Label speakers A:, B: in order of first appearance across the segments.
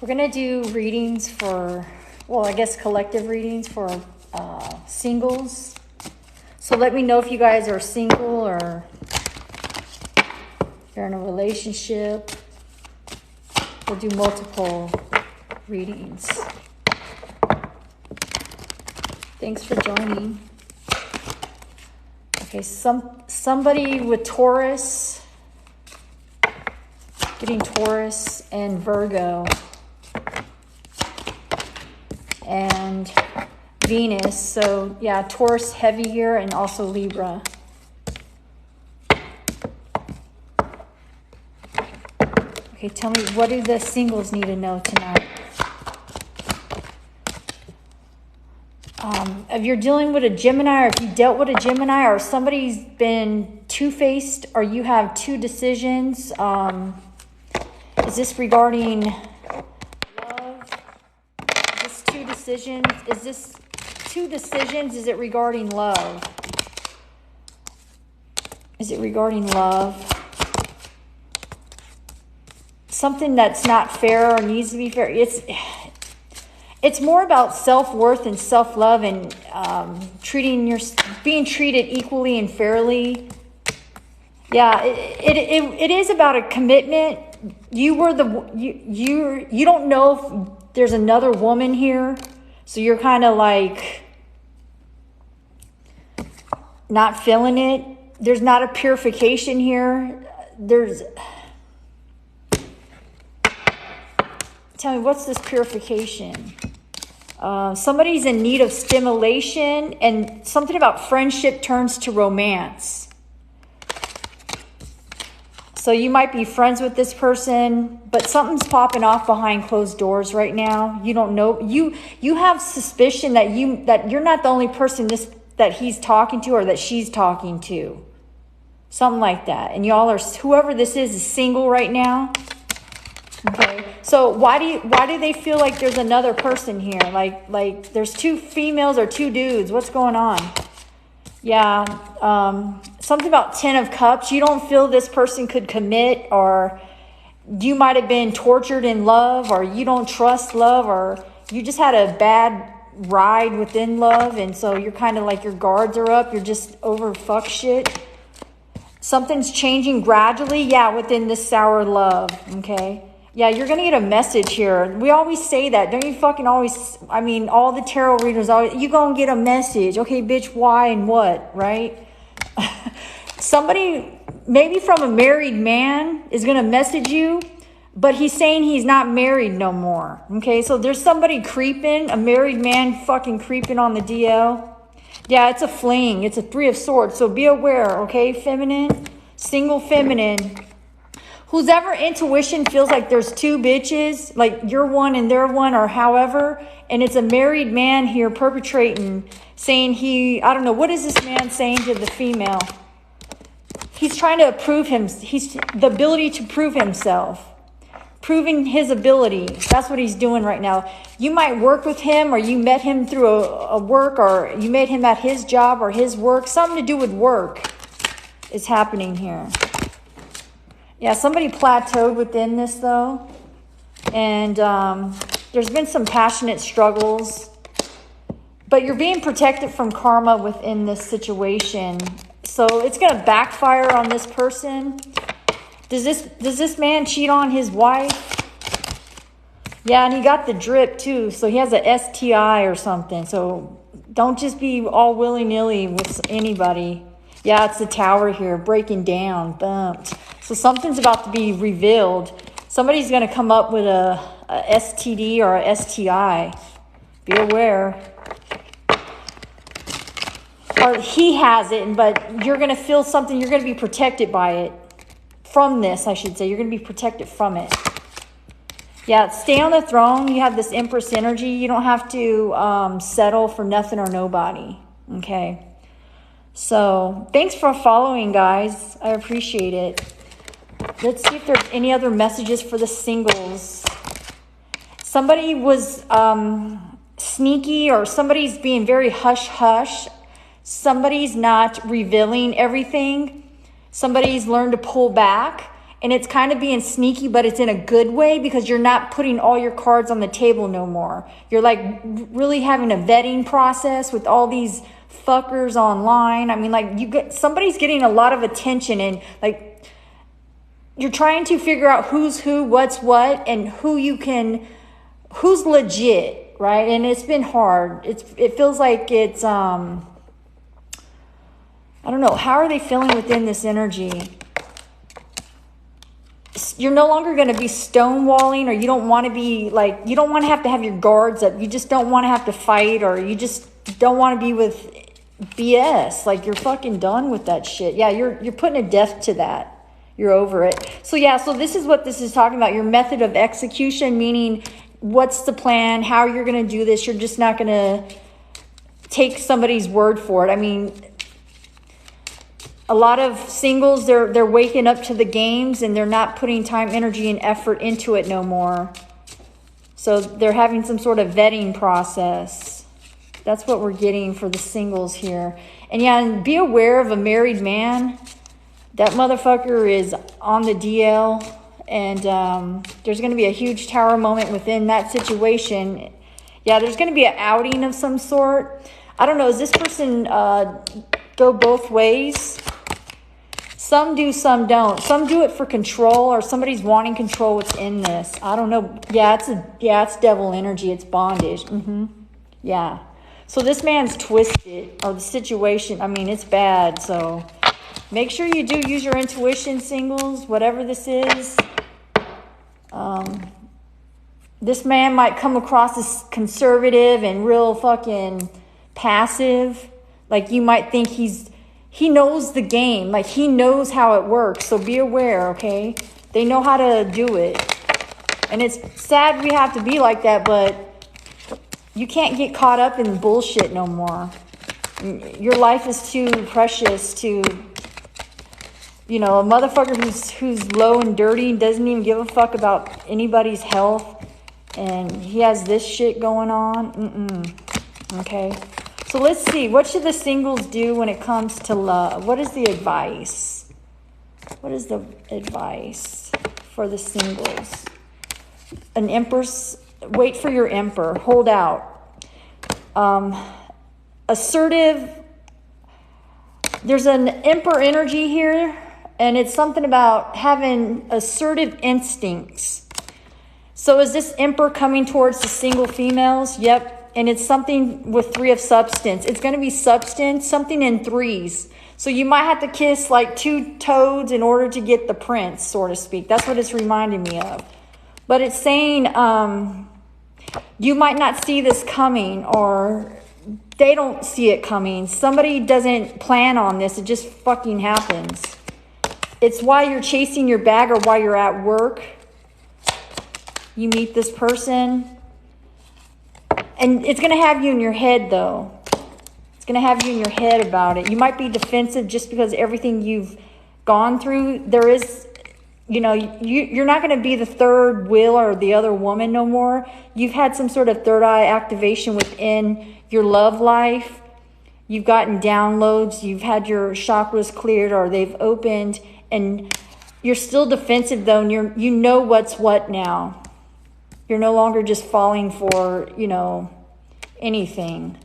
A: We're going to do readings for, well, I guess collective readings for singles. So let me know if you guys are single or you're in a relationship. We'll do multiple readings. Thanks for joining. Okay, somebody with Taurus, getting Taurus and Virgo and Venus. So yeah, Taurus heavy here and also Libra. Okay, tell me, what do the singles need to know tonight? If you're dealing with a Gemini, or if you dealt with a Gemini, or somebody's been two-faced, or you have two decisions, is this regarding love? Is this two decisions? Is this two decisions? Is it regarding love? Is it regarding love? Something that's not fair or needs to be fair. It's more about self-worth and self-love and being treated equally and fairly. Yeah, it is about a commitment. You don't know if there's another woman here, so you're kind of like not feeling it. There's not a purification here. Tell me, what's this purification? Somebody's in need of stimulation, and something about friendship turns to romance. So you might be friends with this person, but something's popping off behind closed doors right now. You don't know. You have suspicion that you're not the only person that he's talking to or that she's talking to. Something like that. And y'all are, whoever this is single right now. Okay. So why do they feel like there's another person here? Like there's two females or two dudes. What's going on? Yeah. Something about 10 of Cups. You don't feel this person could commit, or you might have been tortured in love, or you don't trust love, or you just had a bad ride within love. And so you're kind of like your guards are up. You're just over fuck shit. Something's changing gradually. Yeah. Within this sour love. Okay. Yeah, you're going to get a message here. We always say that. Don't you fucking always, I mean, all the tarot readers, you going to get a message. Okay, bitch, why and what, right? Somebody, maybe from a married man, is going to message you, but he's saying he's not married no more. Okay, so there's somebody creeping, a married man fucking creeping on the DL. Yeah, it's a fling. It's a 3 of Swords, so be aware, okay, feminine, single feminine. Whose ever intuition feels like there's two bitches, like you're one and they're one, or however, and it's a married man here perpetrating, saying I don't know, what is this man saying to the female? He's trying to prove he's the ability to prove himself, proving his ability. That's what he's doing right now. You might work with him, or you met him through a work, or you met him at his job or his work. Something to do with work is happening here. Yeah, somebody plateaued within this, though. And there's been some passionate struggles. But you're being protected from karma within this situation. So it's going to backfire on this person. Does this man cheat on his wife? Yeah, and he got the drip, too. So he has a STI or something. So don't just be all willy-nilly with anybody. Yeah, it's the Tower here, breaking down, bumped. So something's about to be revealed. Somebody's going to come up with a STD or a STI. Be aware. Or he has it, but you're going to feel something. You're going to be protected by it. From this, I should say. You're going to be protected from it. Yeah, stay on the throne. You have this Empress energy. You don't have to settle for nothing or nobody. Okay. So thanks for following, guys. I appreciate it. Let's see if there's any other messages for the singles. Somebody was sneaky, or somebody's being very hush-hush. Somebody's not revealing everything. Somebody's learned to pull back. And it's kind of being sneaky, but it's in a good way because you're not putting all your cards on the table no more. You're like really having a vetting process with all these fuckers online. I mean, like somebody's getting a lot of attention, and like you're trying to figure out who's who, what's what, and who's legit, right? And it's been hard. It feels like it's I don't know. How are they feeling within this energy? You're no longer going to be stonewalling, or you don't want to be like, you don't want to have your guards up. You just don't want to have to fight, or you just don't want to be with BS. Like, you're fucking done with that shit. Yeah, you're putting a death to that. You're over it. So yeah, so this is what this is talking about. Your method of execution, meaning what's the plan, how you're going to do this. You're just not going to take somebody's word for it. I mean, a lot of singles, they're waking up to the games, and they're not putting time, energy, and effort into it no more. So they're having some sort of vetting process. That's what we're getting for the singles here. And yeah, and be aware of a married man. That motherfucker is on the DL, and there's going to be a huge tower moment within that situation. Yeah, there's going to be an outing of some sort. I don't know, is this person go both ways? Some do, some don't. Some do it for control, or somebody's wanting control within this. I don't know. Yeah, it's devil energy. It's bondage. Yeah. So this man's twisted, or the situation, I mean, it's bad. So make sure you do use your intuition, singles, whatever this is. This man might come across as conservative and real fucking passive. Like, you might think he knows the game. Like, he knows how it works. So be aware, okay? They know how to do it. And it's sad we have to be like that, but you can't get caught up in bullshit no more. Your life is too precious to, you know, a motherfucker who's low and dirty and doesn't even give a fuck about anybody's health, and he has this shit going on. Okay? So let's see. What should the singles do when it comes to love? What is the advice? What is the advice for the singles? An Empress. Wait for your Emperor. Hold out. Assertive. There's an Emperor energy here, and it's something about having assertive instincts. So is this Emperor coming towards the single females? Yep. And it's something with 3 of substance. It's going to be substance, something in 3s. So you might have to kiss like 2 toads in order to get the prince, so to speak. That's what it's reminding me of. But it's saying you might not see this coming, or they don't see it coming. Somebody doesn't plan on this. It just fucking happens. It's while you're chasing your bag, or while you're at work. You meet this person. And it's going to have you in your head, though. It's going to have you in your head about it. You might be defensive just because everything you've gone through. There is, you know, you're not going to be the third wheel or the other woman no more. You've had some sort of third eye activation within your love life. You've gotten downloads. You've had your chakras cleared, or they've opened. And you're still defensive, though, and you know what's what now. You're no longer just falling for, you know, anything.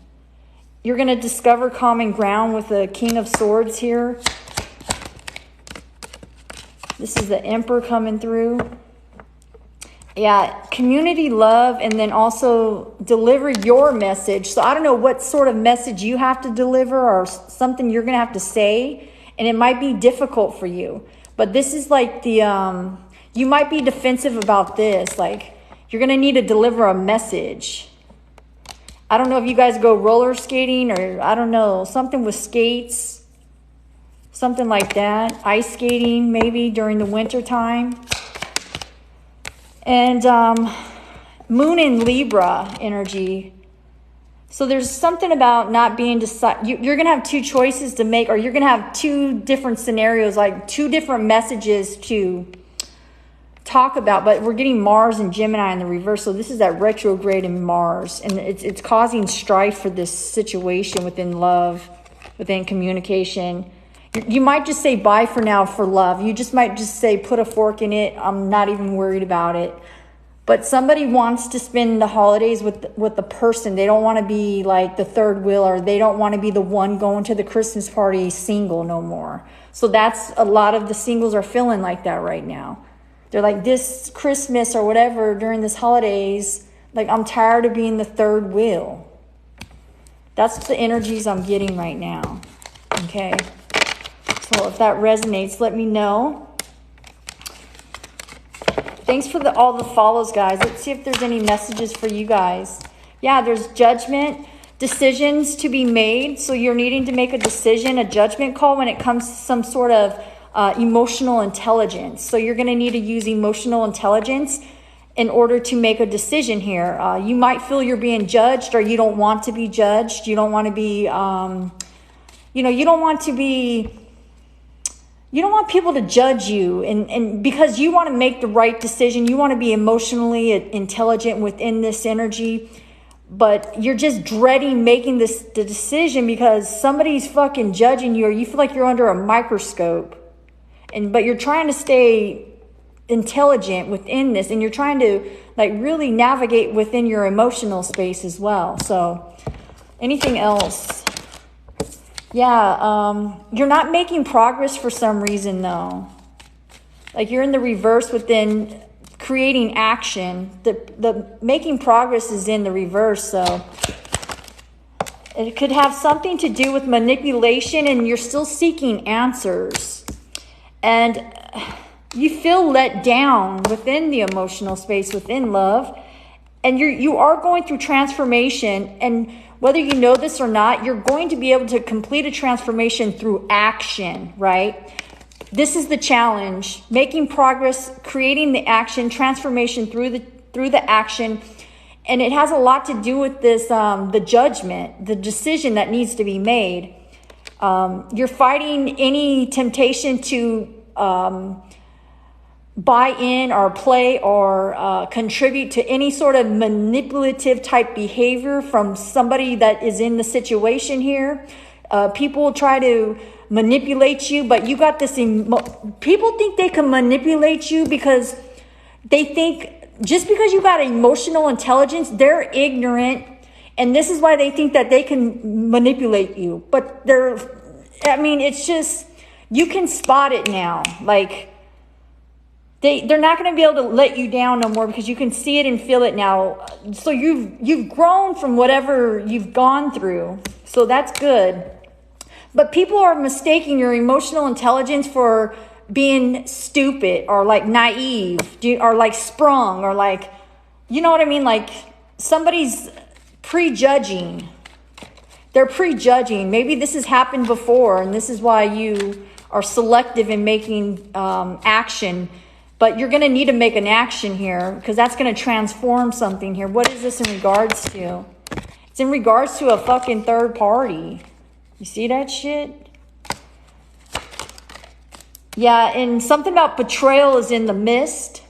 A: You're going to discover common ground with the King of Swords here. This is the Emperor coming through. Yeah, community love, and then also deliver your message. So I don't know what sort of message you have to deliver, or something you're going to have to say, and it might be difficult for you. But this is like the, you might be defensive about this, like, you're going to need to deliver a message. I don't know if you guys go roller skating, or I don't know, something with skates. Something like that. Ice skating maybe during the winter time. And Moon in Libra energy. So there's something about not being decided. You're going to have 2 choices to make, or you're going to have 2 different scenarios, like 2 different messages to talk about. But we're getting Mars and Gemini in the reverse, so this is that retrograde in Mars, and it's causing strife for this situation within love, within communication. You might just say bye for now for love. You just might just say put a fork in it. I'm not even worried about it. But somebody wants to spend the holidays with the person. They don't want to be like the third wheel, or they don't want to be the one going to the Christmas party single no more. So that's a lot of the singles are feeling like that right now. They're like, this Christmas or whatever during this holidays, like, I'm tired of being the third wheel. That's the energies I'm getting right now. Okay. So if that resonates, let me know. Thanks for all the follows, guys. Let's see if there's any messages for you guys. Yeah, there's judgment, decisions to be made. So you're needing to make a decision, a judgment call when it comes to some sort of emotional intelligence. So you're going to need to use emotional intelligence in order to make a decision here. You might feel you're being judged, or you don't want to be judged. You don't want to be, you don't want to be... You don't want people to judge you, and because you want to make the right decision, you want to be emotionally intelligent within this energy, but you're just dreading making the decision because somebody's fucking judging you, or you feel like you're under a microscope, but you're trying to stay intelligent within this, and you're trying to like really navigate within your emotional space as well. So anything else? Yeah, you're not making progress for some reason, though. Like, you're in the reverse within creating action. The making progress is in the reverse, so it could have something to do with manipulation, and you're still seeking answers. And you feel let down within the emotional space, within love. And you are going through transformation, and whether you know this or not, you're going to be able to complete a transformation through action, right? This is the challenge, making progress, creating the action, transformation through the action. And it has a lot to do with this, the judgment, the decision that needs to be made. You're fighting any temptation to buy in or play or contribute to any sort of manipulative type behavior from somebody that is in the situation here. People try to manipulate you, but you got this. People think they can manipulate you because they think just because you got emotional intelligence, they're ignorant. And this is why they think that they can manipulate you. But it's just, you can spot it now. Like, they're not going to be able to let you down no more because you can see it and feel it now. So you've grown from whatever you've gone through. So that's good. But people are mistaking your emotional intelligence for being stupid or like naive or like sprung or like, you know what I mean? Like somebody's prejudging. They're prejudging. Maybe this has happened before and this is why you are selective in making action. But you're going to need to make an action here because that's going to transform something here. What is this in regards to? It's in regards to a fucking third party. You see that shit? Yeah, and something about betrayal is in the mist.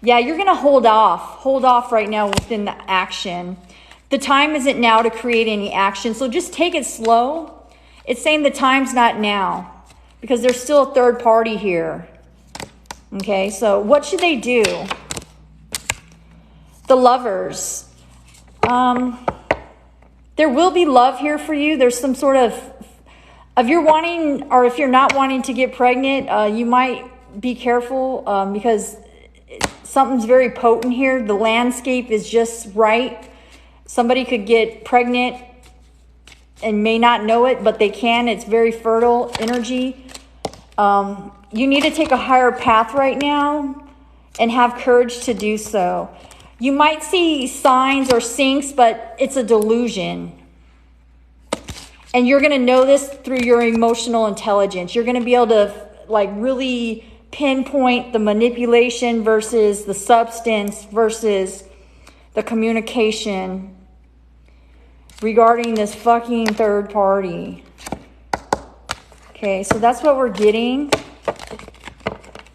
A: Yeah, you're going to hold off right now within the action. The time isn't now to create any action. So just take it slow. It's saying the time's not now because there's still a third party here. Okay, so what should they do? The Lovers. There will be love here for you. There's some sort of, if you're wanting, or if you're not wanting to get pregnant, you might be careful because something's very potent here. The landscape is just right. Somebody could get pregnant and may not know it, but they can. It's very fertile energy. You need to take a higher path right now and have courage to do so. You might see signs or syncs, but it's a delusion. And you're going to know this through your emotional intelligence. You're going to be able to like really pinpoint the manipulation versus the substance versus the communication regarding this fucking third party. Okay, so that's what we're getting.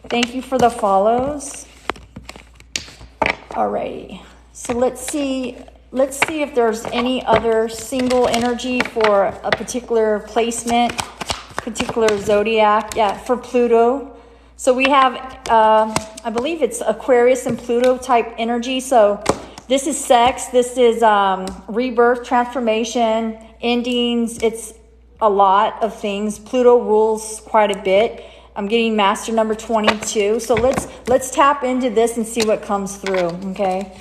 A: Thank you for the follows. Alrighty. So let's see if there's any other single energy for a particular placement. particular zodiac. Yeah, for Pluto. So we have, I believe it's Aquarius and Pluto type energy. So this is sex. This is rebirth, transformation, endings. It's a lot of things. Pluto rules quite a bit. I'm getting master number 22. So let's tap into this and see what comes through, okay?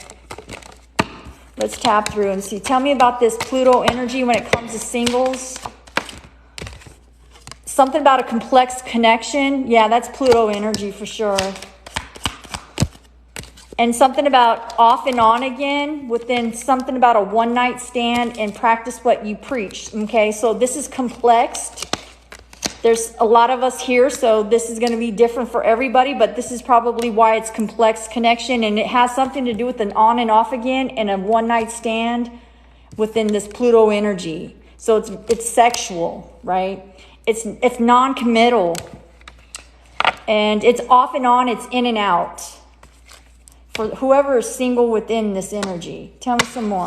A: Let's tap through and see. Tell me about this Pluto energy when it comes to singles. Something about a complex connection. Yeah, that's Pluto energy for sure. And something about off and on again, within something about a one-night stand and practice what you preach. Okay, so this is complex. There's a lot of us here, so this is going to be different for everybody, but this is probably why it's complex connection, and it has something to do with an on and off again and a one-night stand within this Pluto energy. So it's sexual, right? It's non-committal, and it's off and on, it's in and out. For whoever is single within this energy. Tell me some more.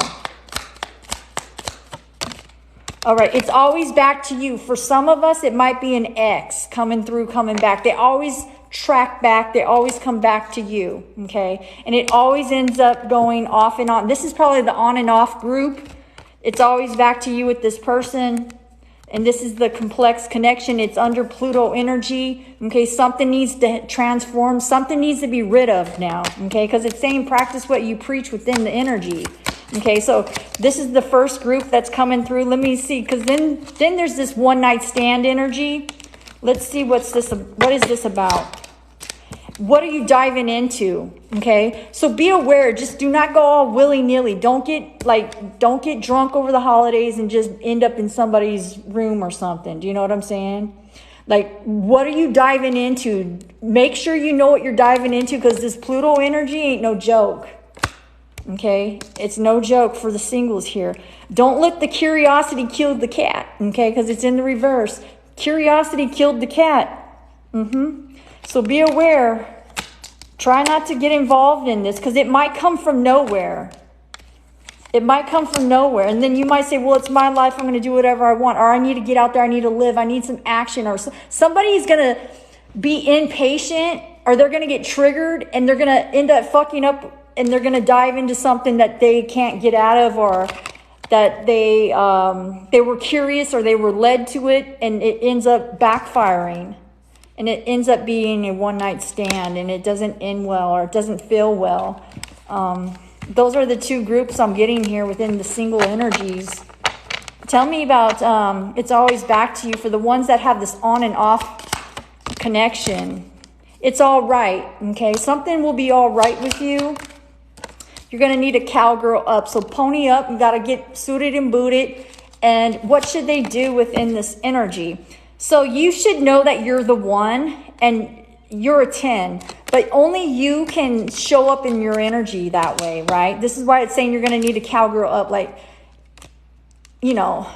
A: All right, it's always back to you. For some of us, it might be an ex coming through, coming back. They always track back. They always come back to you, okay? And it always ends up going off and on. This is probably the on and off group. It's always back to you with this person. And this is the complex connection. It's under Pluto energy. Okay, something needs to transform. Something needs to be rid of now. Okay, because it's saying practice what you preach within the energy. Okay, so this is the first group that's coming through. Let me see, because then there's this one night stand energy. Let's see what is this about? What are you diving into? Okay, so be aware. Just do not go all willy-nilly. Don't get drunk over the holidays and just end up in somebody's room or something. Do you know what I'm saying? Like, what are you diving into? Make sure you know what you're diving into, because this Pluto energy ain't no joke. Okay, it's no joke for the singles here. Don't let the curiosity kill the cat. Okay, because it's in the reverse. Curiosity killed the cat. So be aware. Try not to get involved in this, because it might come from nowhere. It might come from nowhere. And then you might say, well, it's my life. I'm going to do whatever I want. Or I need to get out there. I need to live. I need some action. Or somebody's going to be impatient, or they're going to get triggered, and they're going to end up fucking up, and they're going to dive into something that they can't get out of, or that they were curious, or they were led to it, and it ends up backfiring. And it ends up being a one-night stand, and it doesn't end well, or it doesn't feel well. Those are the two groups I'm getting here within the single energies. Tell me about, it's always back to you for the ones that have this on and off connection. It's all right, okay? Something will be all right with you. You're going to need a cowgirl up. So pony up. You got to get suited and booted. And what should they do within this energy? So you should know that you're the one and you're a 10, but only you can show up in your energy that way, right? This is why it's saying you're going to need a cowgirl up, like, you know,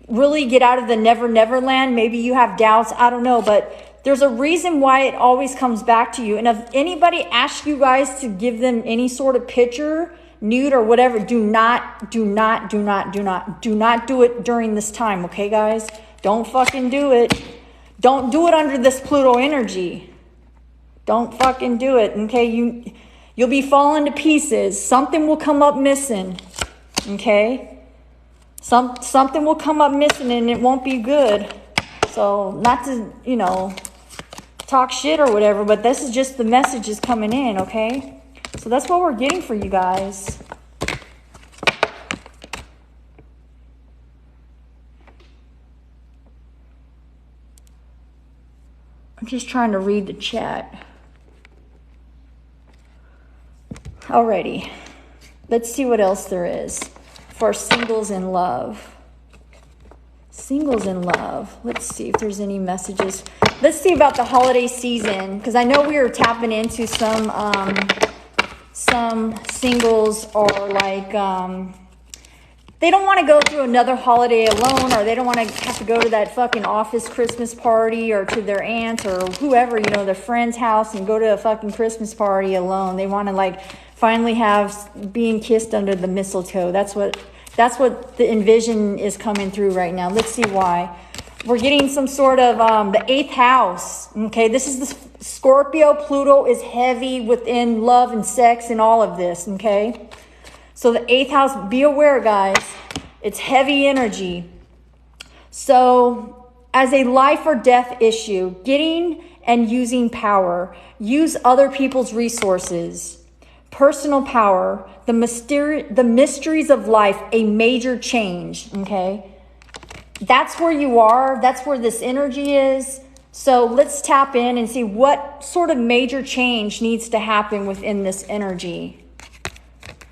A: really get out of the never land. Maybe you have doubts. I don't know, but there's a reason why it always comes back to you. And if anybody asks you guys to give them any sort of picture, nude or whatever, do not do it during this time. Okay, guys? Don't fucking do it. Don't do it under this Pluto energy. Don't fucking do it. Okay, you'll be falling to pieces. Something will come up missing. Okay, something will come up missing, and it won't be good. So not to talk shit or whatever, but this is just the messages coming in. Okay, so that's what we're getting for you guys. I'm just trying to read the chat. Alrighty. Let's see what else there is for singles in love. Singles in love. Let's see if there's any messages. Let's see about the holiday season, because I know we are tapping into some singles, or like they don't want to go through another holiday alone, or they don't want to have to go to that fucking office Christmas party, or to their aunt or whoever, their friend's house, and go to a fucking Christmas party alone. They want to finally have being kissed under the mistletoe. That's what the envision is coming through right now. Let's see why. We're getting some sort of the 8th house. Okay, this is the Scorpio. Pluto is heavy within love and sex and all of this. Okay, so the 8th house, be aware, guys. It's heavy energy. So as a life or death issue, getting and using power, use other people's resources, personal power, the mysteries of life, a major change. Okay. That's where you are. That's where this energy is. So let's tap in and see what sort of major change needs to happen within this energy.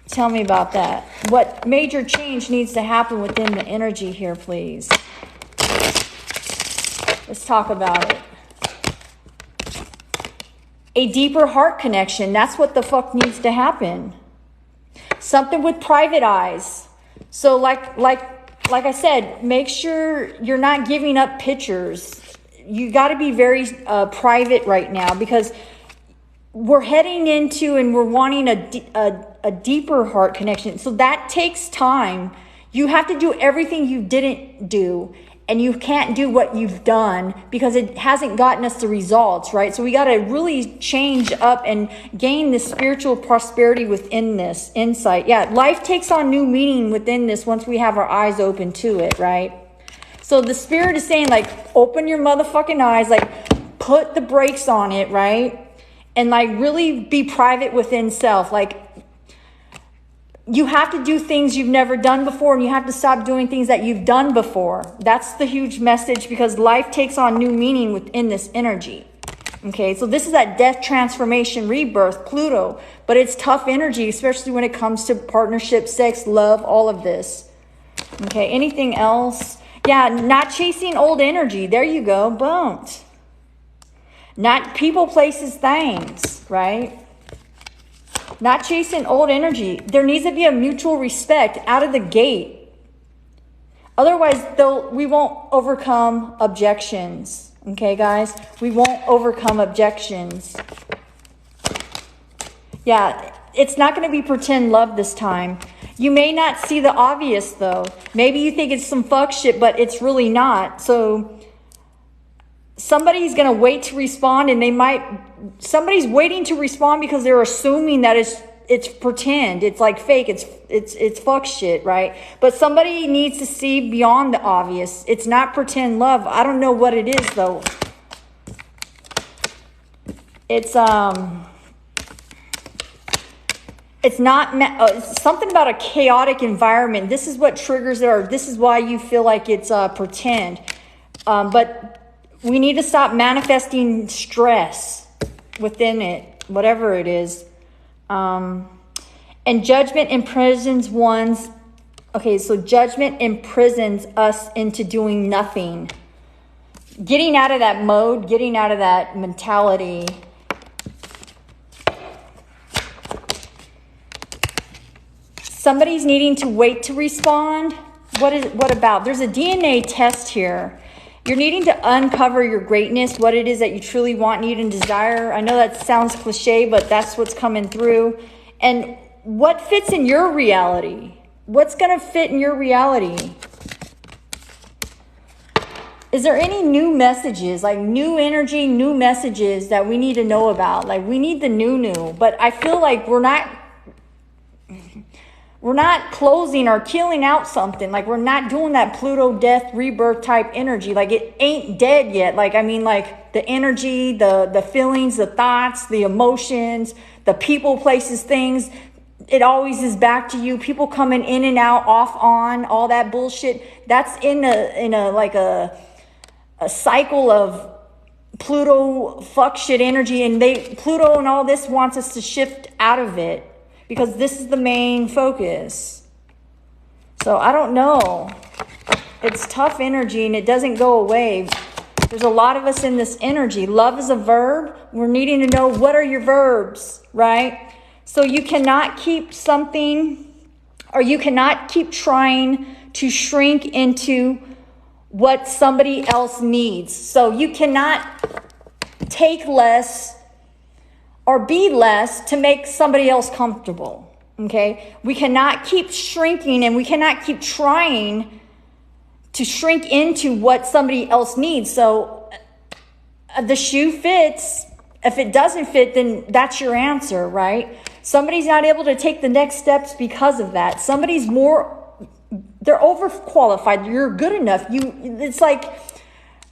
A: Tell me about that. What major change needs to happen within the energy here, please? Let's talk about it. A deeper heart connection. That's what the fuck needs to happen. Something with private eyes. So like I said, make sure you're not giving up pictures. You got to be very private right now, because we're heading into and we're wanting a deeper heart connection. So that takes time. You have to do everything you didn't do, and you can't do what you've done because it hasn't gotten us the results, right? So we got to really change up and gain the spiritual prosperity within this insight. Yeah, life takes on new meaning within this once we have our eyes open to it, right? So the spirit is saying, like, open your motherfucking eyes, like, put the brakes on it, right? And, like, really be private within self. Like, you have to do things you've never done before, and you have to stop doing things that you've done before. That's the huge message, because life takes on new meaning within this energy. Okay, so this is that death, transformation, rebirth, Pluto. But it's tough energy, especially when it comes to partnership, sex, love, all of this. Okay, anything else? Yeah, not chasing old energy. There you go. Boom. Not people, places, things, right? Not chasing old energy. There needs to be a mutual respect out of the gate. Otherwise, we won't overcome objections. Okay, guys? We won't overcome objections. Yeah, it's not going to be pretend love this time. You may not see the obvious, though. Maybe you think it's some fuck shit, but it's really not. So somebody's going to wait to respond, and somebody's waiting to respond because they're assuming that it's pretend. It's like fake. It's fuck shit, right? But somebody needs to see beyond the obvious. It's not pretend love. I don't know what it is, though. It's not it's something about a chaotic environment. This is what triggers it, or this is why you feel like it's pretend. But we need to stop manifesting stress within it, whatever it is. And judgment imprisons one's... Okay, so judgment imprisons us into doing nothing. Getting out of that mode, getting out of that mentality. Somebody's needing to wait to respond. What about? There's a DNA test here. You're needing to uncover your greatness, what it is that you truly want, need, and desire. I know that sounds cliche, but that's what's coming through. And what fits in your reality? What's going to fit in your reality? Is there any new messages, like new energy, new messages that we need to know about? Like, we need the new. But I feel like we're not closing or killing out something. Like, we're not doing that Pluto death rebirth type energy. Like, it ain't dead yet. Like, I mean, like the energy, the feelings, the thoughts, the emotions, the people, places, things. It always is back to you. People coming in and out, off, on, all that bullshit. That's in a cycle of Pluto fuck shit energy. And Pluto and all this wants us to shift out of it, because this is the main focus. So I don't know. It's tough energy, and it doesn't go away. There's a lot of us in this energy. Love is a verb. We're needing to know, what are your verbs, right? So you cannot keep something, or you cannot keep trying to shrink into what somebody else needs. So you cannot take less or be less to make somebody else comfortable, okay? We cannot keep shrinking, and we cannot keep trying to shrink into what somebody else needs. So the shoe fits. If it doesn't fit, then that's your answer, right? Somebody's not able to take the next steps because of that. Somebody's they're overqualified. You're good enough. It's like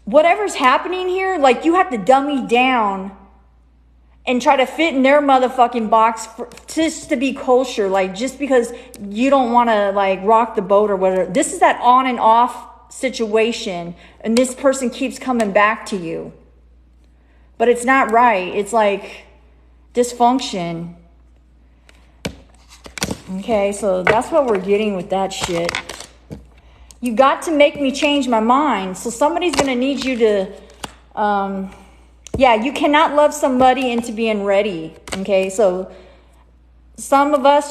A: whatever's happening here, like you have to dummy down and try to fit in their motherfucking box just to be kosher. Like just because you don't want to like rock the boat or whatever. This is that on and off situation. And this person keeps coming back to you. But it's not right. It's like dysfunction. Okay, so that's what we're getting with that shit. You got to make me change my mind. So somebody's going to need you to, you cannot love somebody into being ready. Okay, so some of us,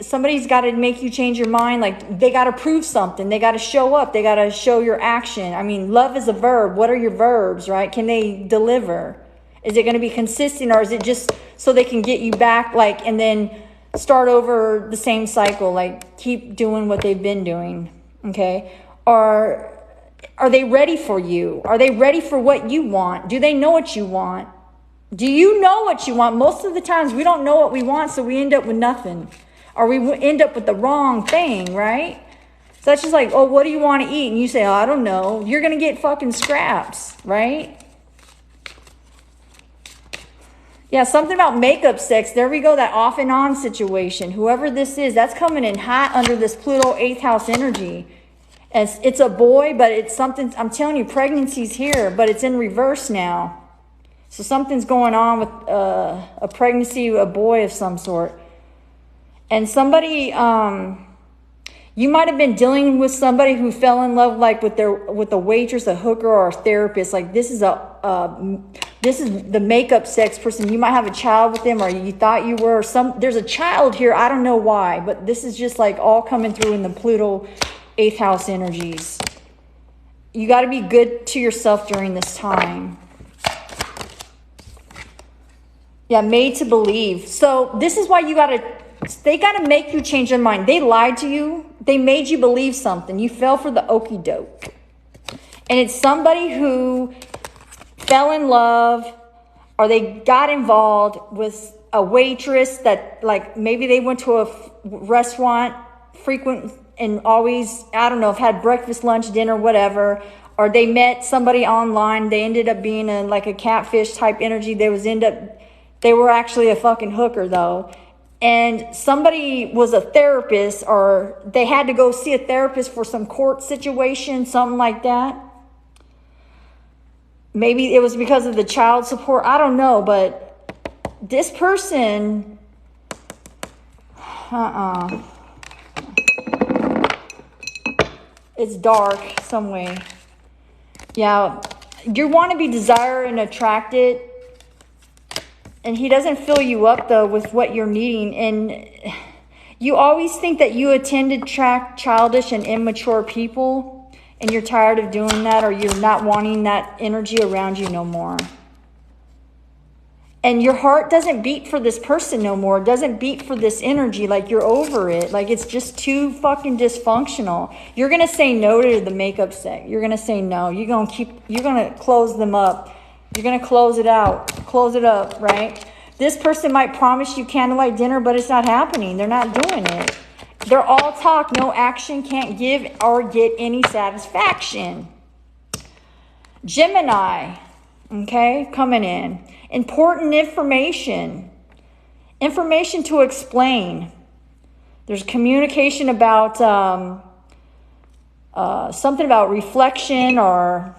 A: somebody's got to make you change your mind. Like they got to prove something. They got to show up. They got to show your action. I mean, love is a verb. What are your verbs, right? Can they deliver? Is it going to be consistent, or is it just so they can get you back, like, and then start over the same cycle, like keep doing what they've been doing? Okay. Or are they ready for you? Are they ready for what you want? Do they know what you want? Do you know what you want? Most of the times we don't know what we want, so we end up with nothing. Or we end up with the wrong thing, right? So that's just like, oh, what do you want to eat? And you say, oh, I don't know. You're going to get fucking scraps, right? Yeah, something about makeup sex. There we go, that off and on situation. Whoever this is, that's coming in hot under this Pluto 8th house energy. It's a boy, but it's something, I'm telling you, pregnancy's here, but it's in reverse now. So something's going on with a pregnancy, a boy of some sort. And somebody, you might have been dealing with somebody who fell in love, like with a waitress, a hooker, or a therapist. Like this is the makeup sex person. You might have a child with them, or you thought you were. There's a child here. I don't know why, but this is just like all coming through in the Pluto 8th house energies. You got to be good to yourself during this time. Yeah, made to believe. So this is why they got to make you change your mind. They lied to you. They made you believe something. You fell for the okie doke. And it's somebody who fell in love, or they got involved with a waitress that, like, maybe they went to a restaurant frequent and always, I don't know, if had breakfast, lunch, dinner, whatever, or they met somebody online. They ended up being like a catfish type energy. They were actually a fucking hooker though. And somebody was a therapist, or they had to go see a therapist for some court situation, something like that. Maybe it was because of the child support. I don't know, but this person, it's dark some way. Yeah, you want to be desired and attracted. And he doesn't fill you up, though, with what you're needing. And you always think that you tend to attract childish and immature people. And you're tired of doing that, or you're not wanting that energy around you no more. And your heart doesn't beat for this person no more. It doesn't beat for this energy. Like, you're over it. Like, it's just too fucking dysfunctional. You're going to say no to the makeup set. You're going to say no. You're going to close them up. You're going to close it out. Close it up, right? This person might promise you candlelight dinner, but it's not happening. They're not doing it. They're all talk, no action, can't give or get any satisfaction. Gemini, okay, coming in. Important information. Information to explain. There's communication about something about reflection, or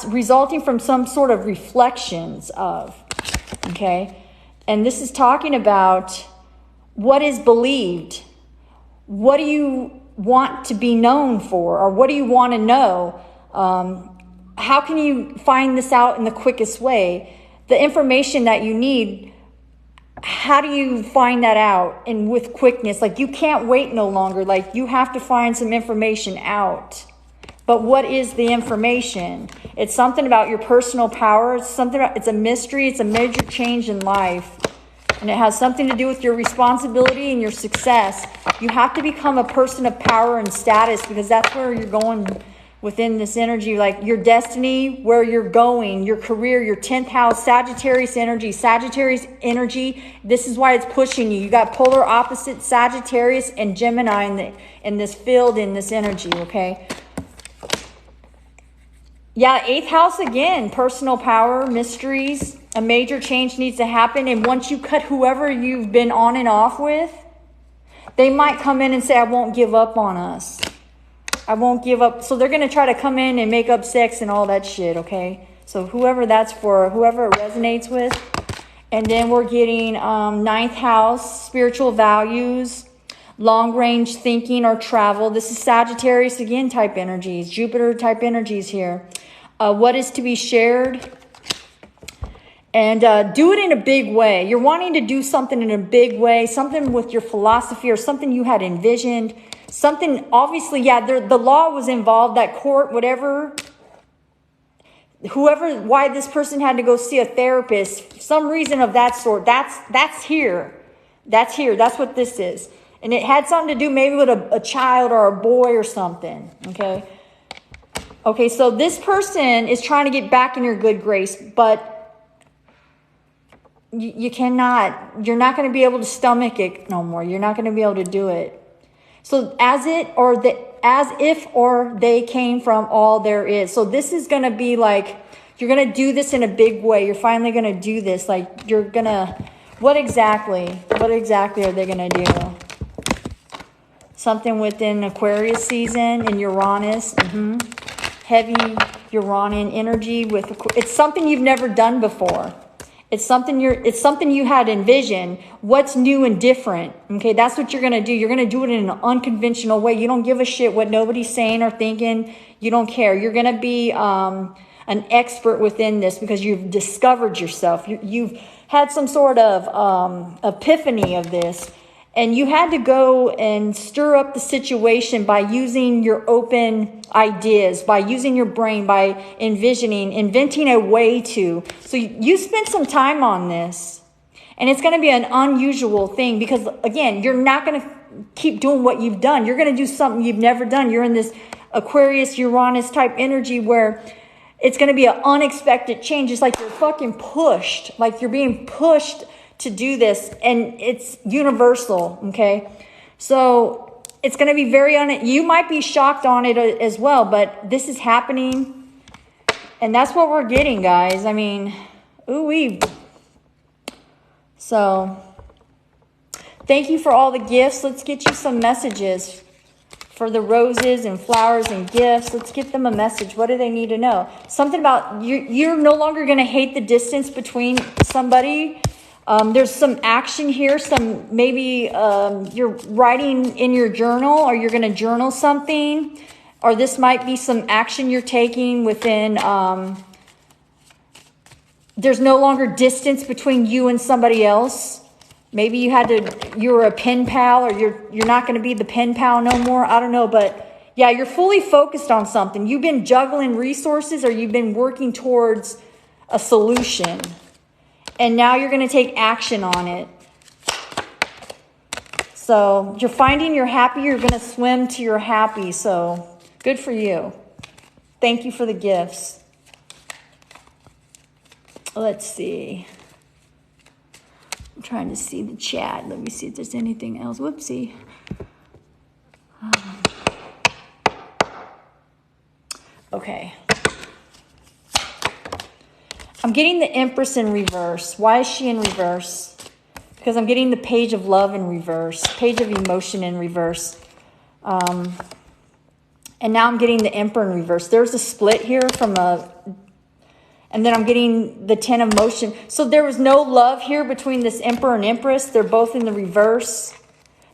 A: resulting from some sort of reflections of, okay? And this is talking about what is believed. What do you want to be known for? Or what do you want to know? How can you find this out in the quickest way? The information that you need, how do you find that out? And with quickness, like you can't wait no longer. Like you have to find some information out. But what is the information? It's something about your personal power. It's a mystery. It's a major change in life. And it has something to do with your responsibility and your success. You have to become a person of power and status, because that's where you're going within this energy. Like your destiny, where you're going, your career, your 10th house, Sagittarius energy. Sagittarius energy, this is why it's pushing you. You got polar opposite Sagittarius and Gemini in this field, in this energy, okay? Yeah, 8th house again, personal power, mysteries. A major change needs to happen. And once you cut whoever you've been on and off with, they might come in and say, I won't give up on us. I won't give up. So they're going to try to come in and make up sex and all that shit, okay? So whoever that's for, whoever it resonates with. And then we're getting 9th house, spiritual values, long-range thinking or travel. This is Sagittarius again type energies, Jupiter type energies here. What is to be shared? And do it in a big way. You're wanting to do something in a big way, something with your philosophy or something you had envisioned. Something, obviously, yeah, the law was involved, that court, whatever, whoever, why this person had to go see a therapist, some reason of that sort, that's here. That's here. That's what this is. And it had something to do maybe with a child or a boy or something, okay? Okay, so this person is trying to get back in your good grace, but you cannot, you're not going to be able to stomach it no more. You're not going to be able to do it. So as if or they came from all there is. So this is going to be like, you're going to do this in a big way. You're finally going to do this. Like you're going to, what exactly are they going to do? Something within Aquarius season and Uranus. Heavy Uranian energy with, it's something you've never done before. It's something you had envisioned. What's new and different? Okay, that's what you're going to do. You're going to do it in an unconventional way. You don't give a shit what nobody's saying or thinking. You don't care. You're going to be an expert within this because you've discovered yourself. You've had some sort of epiphany of this. And you had to go and stir up the situation by using your open ideas, by using your brain, by inventing a way to. So you spent some time on this. And it's going to be an unusual thing because, again, you're not going to keep doing what you've done. You're going to do something you've never done. You're in this Aquarius, Uranus type energy where it's going to be an unexpected change. It's like you're fucking pushed, like you're being pushed to do this, and it's universal, okay? So it's going to be you might be shocked on it as well, but this is happening, and that's what we're getting, guys. I mean, ooh-wee. So thank you for all the gifts. Let's get you some messages for the roses and flowers and gifts. Let's get them a message. What do they need to know? Something about you're no longer going to hate the distance between somebody. There's some action here, maybe you're writing in your journal, or you're going to journal something, or this might be some action you're taking within, there's no longer distance between you and somebody else. Maybe you were a pen pal, or you're not going to be the pen pal no more. I don't know, but yeah, you're fully focused on something. You've been juggling resources, or you've been working towards a solution. And now you're going to take action on it. So you're finding you're happy. You're going to swim to your happy. So good for you. Thank you for the gifts. Let's see. I'm trying to see the chat. Let me see if there's anything else. Whoopsie. Okay. I'm getting the Empress in reverse. Why is she in reverse? Because I'm getting the Page of Love in reverse. Page of Emotion in reverse. And now I'm getting the Emperor in reverse. There's a split here and then I'm getting the Ten of Motion. So there was no love here between this Emperor and Empress. They're both in the reverse.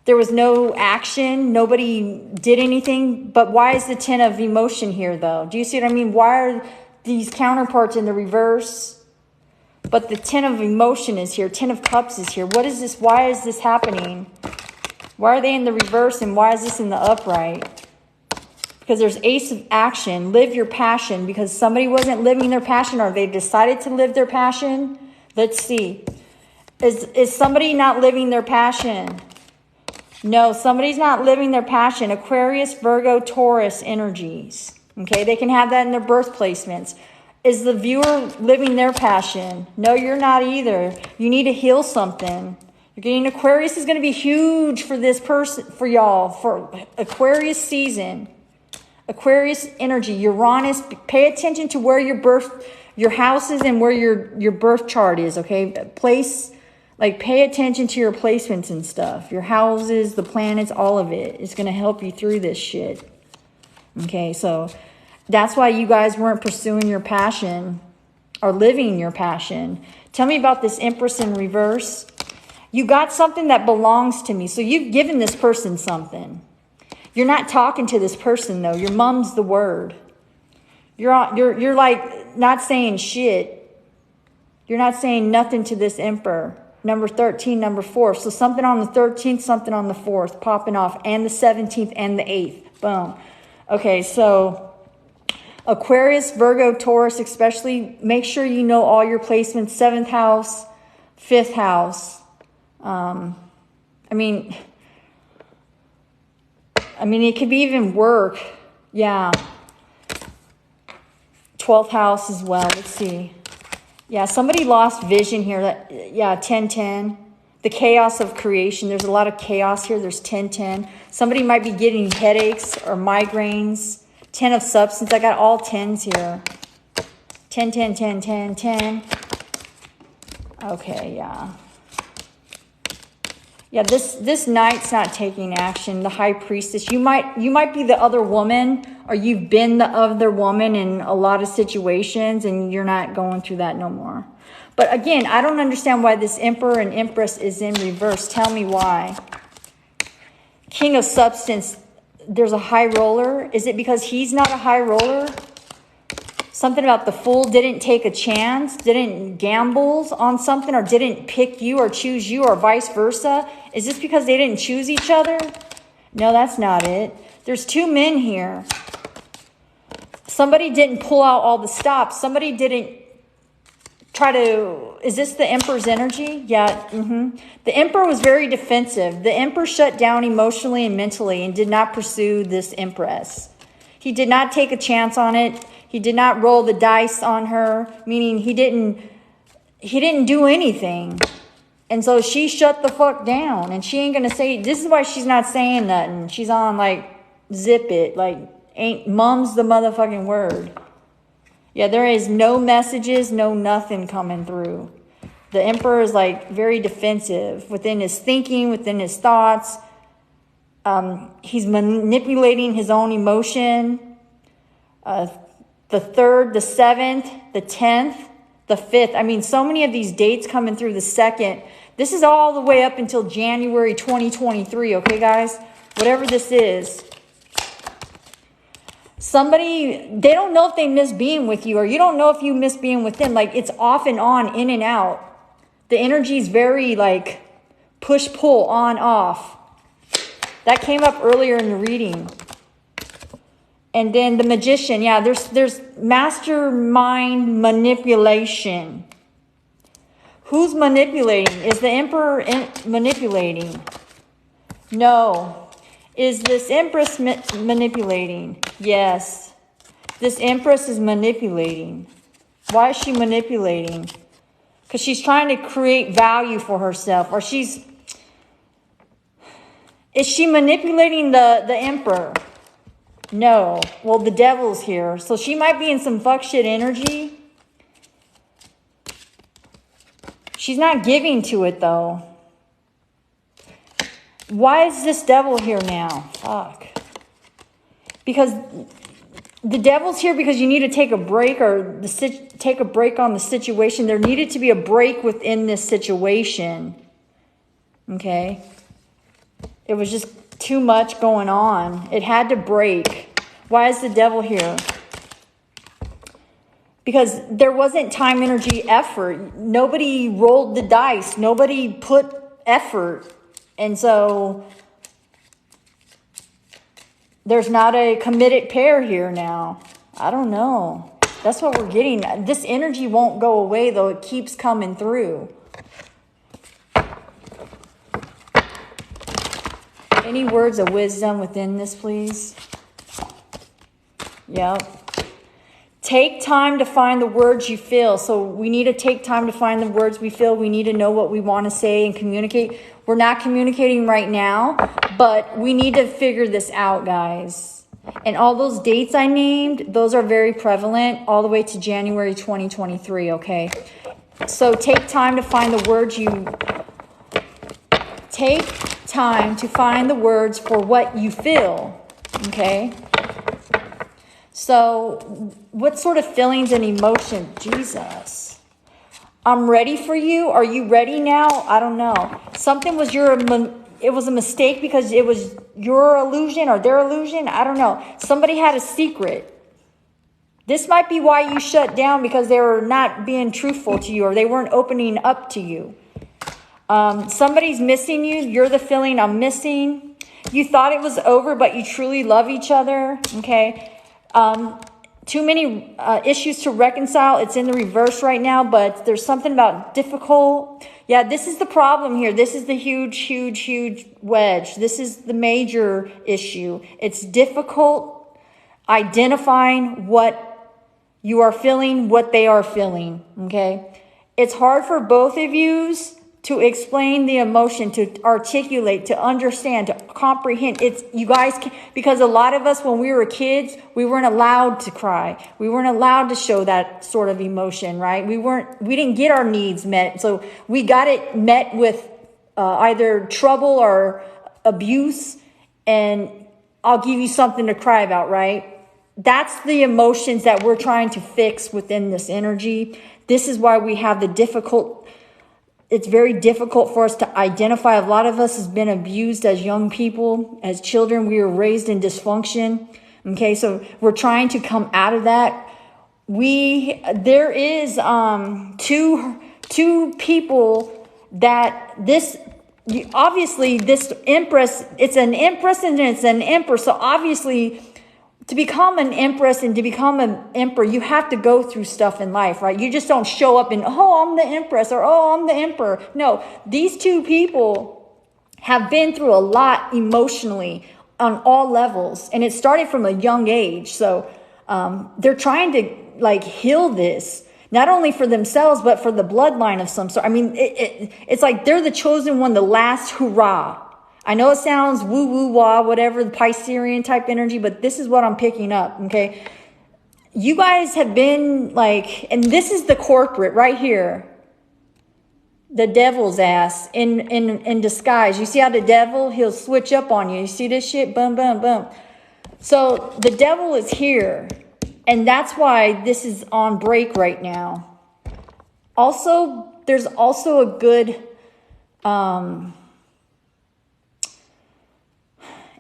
A: There was no action. Nobody did anything. But why is the Ten of Emotion here, though? Do you see what I mean? Why are these counterparts in the reverse? But the Ten of Emotion is here. Ten of Cups is here. What is this? Why is this happening? Why are they in the reverse and why is this in the upright? Because there's Ace of Action. Live your passion. Because somebody wasn't living their passion, or they decided to live their passion. Let's see. Is somebody not living their passion? No, somebody's not living their passion. Aquarius, Virgo, Taurus energies. Okay, they can have that in their birth placements. Is the viewer living their passion? No, you're not either. You need to heal something. You're getting Aquarius is going to be huge for this person, for y'all, for Aquarius season. Aquarius energy, Uranus. Pay attention to where your house is and where your birth chart is, okay? Pay attention to your placements and stuff. Your houses, the planets, all of it is going to help you through this shit. Okay, so that's why you guys weren't pursuing your passion or living your passion. Tell me about this Empress in reverse. You got something that belongs to me. So you've given this person something. You're not talking to this person, though. Your mum's the word. You're like not saying shit. You're not saying nothing to this Emperor. Number 13, number 4. So something on the 13th, something on the 4th, popping off. And the 17th and the 8th. Boom. Okay, so Aquarius, Virgo, Taurus, especially, make sure you know all your placements. 7th house, 5th house. I mean, it could be even work. Yeah. 12th house as well. Let's see. Yeah, somebody lost vision here. 10-10. The chaos of creation. There's a lot of chaos here. There's 10-10. Somebody might be getting headaches or migraines. 10 of substance. I got all 10s here. 10, 10, 10, 10, 10. Okay, yeah. Yeah, this knight's not taking action. The high priestess. You might be the other woman, or you've been the other woman in a lot of situations, and you're not going through that no more. But again, I don't understand why this Emperor and Empress is in reverse. Tell me why. King of substance. There's a high roller. Is it because he's not a high roller? Something about the Fool didn't take a chance, didn't gamble on something, or didn't pick you or choose you, or vice versa. Is this because they didn't choose each other? No, that's not it. There's 2 men here. Somebody didn't pull out all the stops. Somebody didn't try to... Is this the Emperor's energy? Yeah. The Emperor was very defensive. The Emperor shut down emotionally and mentally and did not pursue this Empress. He did not take a chance on it. He did not roll the dice on her, meaning he didn't do anything. And so she shut the fuck down, and she ain't going to say, this is why she's not saying nothing. She's on like, zip it, like, mum's the motherfucking word. Yeah, there is no messages, no nothing coming through. The Emperor is like very defensive within his thinking, within his thoughts. He's manipulating his own emotion. The 3rd, the 7th, the 10th, the 5th. I mean, so many of these dates coming through the 2nd. This is all the way up until January 2023, okay, guys? Whatever this is. Somebody, they don't know if they miss being with you, or you don't know if you miss being with them. Like, it's off and on, in and out. The energy is very, like, push-pull, on, off. That came up earlier in the reading. And then the Magician, yeah, there's mastermind manipulation. Who's manipulating? Is the Emperor manipulating? No. Is this Empress manipulating? Yes. This Empress is manipulating. Why is she manipulating? Because she's trying to create value for herself. Or is she manipulating the Emperor? No. Well, the Devil's here. So she might be in some fuck shit energy. She's not giving to it, though. Why is this Devil here now? Fuck. Because the Devil's here because you need to take a break, or take a break on the situation. There needed to be a break within this situation. Okay? It was just too much going on. It had to break. Why is the Devil here? Because there wasn't time, energy, effort. Nobody rolled the dice. Nobody put effort. And so there's not a committed pair here now. I don't know. That's what we're getting. This energy won't go away, though. It keeps coming through. Any words of wisdom within this, please? Yep. Take time to find the words you feel. So we need to take time to find the words we feel. We need to know what we want to say and communicate. We're not communicating right now, but we need to figure this out, guys. And all those dates I named, those are very prevalent all the way to January 2023, okay? So take time to find the words you... Take time to find the words for what you feel, okay? So what sort of feelings and emotion? Jesus. I'm ready for you. Are you ready now? I don't know. Something was it was a mistake because it was your illusion or their illusion. I don't know. Somebody had a secret. This might be why you shut down, because they were not being truthful to you, or they weren't opening up to you. Somebody's missing you. You're the feeling I'm missing. You thought it was over, but you truly love each other. Okay. Too many issues to reconcile. It's in the reverse right now, but there's something about difficult. Yeah, this is the problem here. This is the huge wedge. This is the major issue. It's difficult identifying what you are feeling, what they are feeling. Okay. It's hard for both of you to explain the emotion, to articulate, to understand, to comprehend. It's you guys can, because a lot of us, when we were kids, we weren't allowed to cry. We weren't allowed to show that sort of emotion, right? We didn't get our needs met. So we got it met with either trouble or abuse. And I'll give you something to cry about, right? That's the emotions that we're trying to fix within this energy. This is why we have the difficult. It's very difficult for us to identify. A lot of us has been abused as young people, as children. We were raised in dysfunction. Okay, so we're trying to come out of that. There is two people that this, obviously this empress, it's an empress and it's an emperor. So obviously, to become an empress and to become an emperor, you have to go through stuff in life, right? You just don't show up and, oh, I'm the empress, or oh, I'm the emperor. No, these two people have been through a lot emotionally on all levels. And it started from a young age. So they're trying to heal this, not only for themselves, but for the bloodline of some sort. I mean, it's like they're the chosen one, the last hurrah. I know it sounds woo-woo-wah, whatever, the Piscean type energy, but this is what I'm picking up, okay? You guys have been and this is the corporate right here. The devil's ass in disguise. You see how the devil, he'll switch up on you. You see this shit? Boom, boom, boom. So the devil is here, and that's why this is on break right now. Also, there's also a good...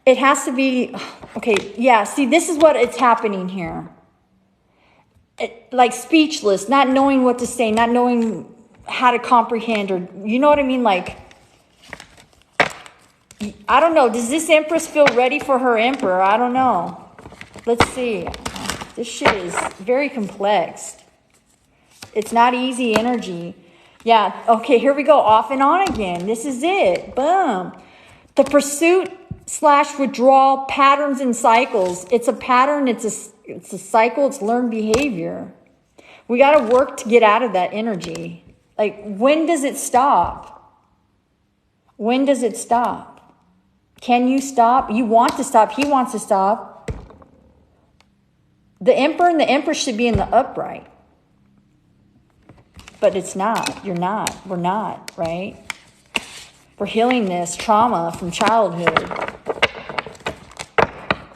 A: It has to be, okay, yeah, see, this is what it's happening here. Speechless, not knowing what to say, not knowing how to comprehend, or, you know what I mean? I don't know. Does this empress feel ready for her emperor? I don't know. Let's see. This shit is very complex. It's not easy energy. Yeah, okay, here we go. Off and on again. This is it. Boom. The pursuit / withdrawal patterns and cycles. It's a pattern. It's a cycle. It's learned behavior. We got to work to get out of that energy. When does it stop? When does it stop? Can you stop? You want to stop. He wants to stop. The emperor and the empress should be in the upright. But it's not. You're not. We're not, right? We're healing this trauma from childhood.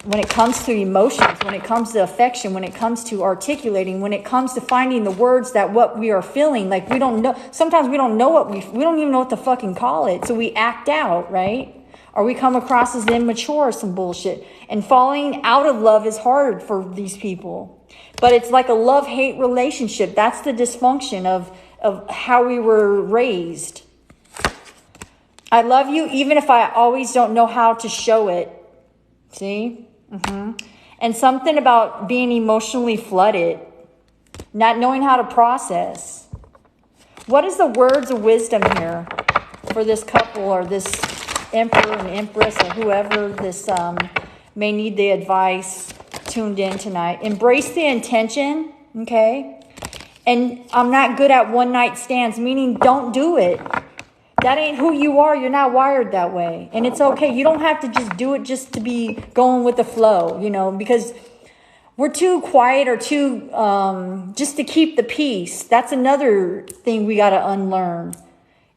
A: When it comes to emotions, when it comes to affection, when it comes to articulating, when it comes to finding the words that what we are feeling, we don't know. Sometimes we don't know we don't even know what to fucking call it. So we act out, right? Or we come across as immature or some bullshit. And falling out of love is hard for these people. But it's like a love-hate relationship. That's the dysfunction of how we were raised. I love you even if I always don't know how to show it. See? Mm-hmm. And something about being emotionally flooded, not knowing how to process. What is the words of wisdom here for this couple or this emperor and empress or whoever this may need the advice tuned in tonight. Embrace the intention, okay? And I'm not good at one night stands, meaning don't do it. That ain't who you are. You're not wired that way. And it's okay. You don't have to just do it just to be going with the flow, you know, because we're too quiet or too, just to keep the peace. That's another thing we got to unlearn.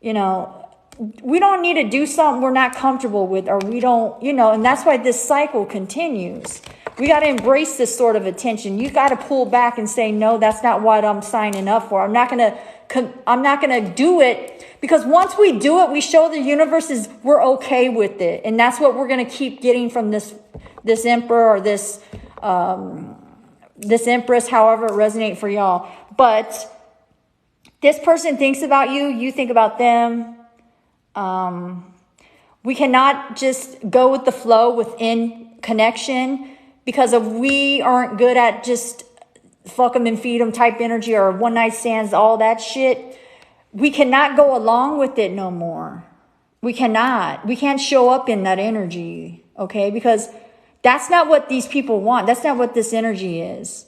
A: You know, we don't need to do something we're not comfortable with, or we don't, you know, and that's why this cycle continues. We got to embrace this sort of attention. You got to pull back and say, no, that's not what I'm signing up for. I'm not going to do it. Because once we do it, we show the universe we're okay with it. And that's what we're going to keep getting from this emperor or this empress, however it resonates for y'all. But this person thinks about you, you think about them. We cannot just go with the flow within connection, because if we aren't good at just fuck them and feed them type energy or one night stands, all that shit, we cannot go along with it no more. We cannot. We can't show up in that energy, okay? Because that's not what these people want. That's not what this energy is.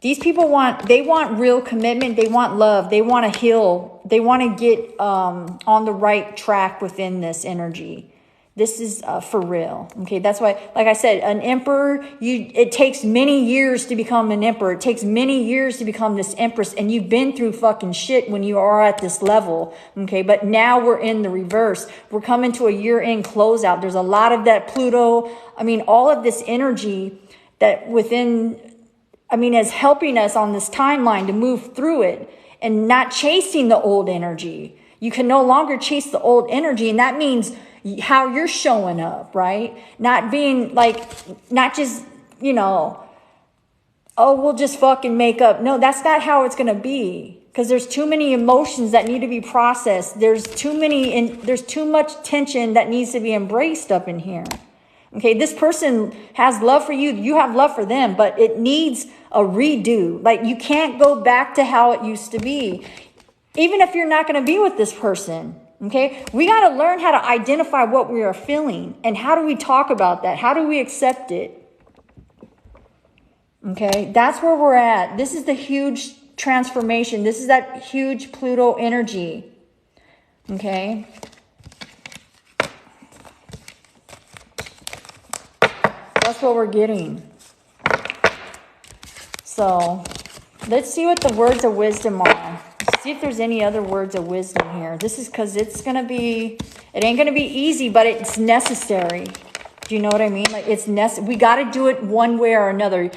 A: These people they want real commitment. They want love. They want to heal. They want to get on the right track within this energy. This is for real. Okay, that's why, like I said, an emperor, it takes many years to become an emperor. It takes many years to become this empress. And you've been through fucking shit when you are at this level. Okay, but now we're in the reverse. We're coming to a year-end closeout. There's a lot of that Pluto. I mean, all of this energy that is helping us on this timeline to move through it and not chasing the old energy. You can no longer chase the old energy. And that means how you're showing up, right? Not being not just, oh, we'll just fucking make up. No, that's not how it's going to be, because there's too many emotions that need to be processed. There's too much tension that needs to be embraced up in here. Okay, this person has love for you. You have love for them, but it needs a redo. Like, you can't go back to how it used to be, even if you're not going to be with this person. Okay, we got to learn how to identify what we are feeling, and how do we talk about that? How do we accept it? Okay, that's where we're at. This is the huge transformation. This is that huge Pluto energy. Okay. That's what we're getting. So let's see what the words of wisdom are. See if there's any other words of wisdom here. This is because it ain't going to be easy, but it's necessary. Do you know what I mean? Like, we got to do it one way or another.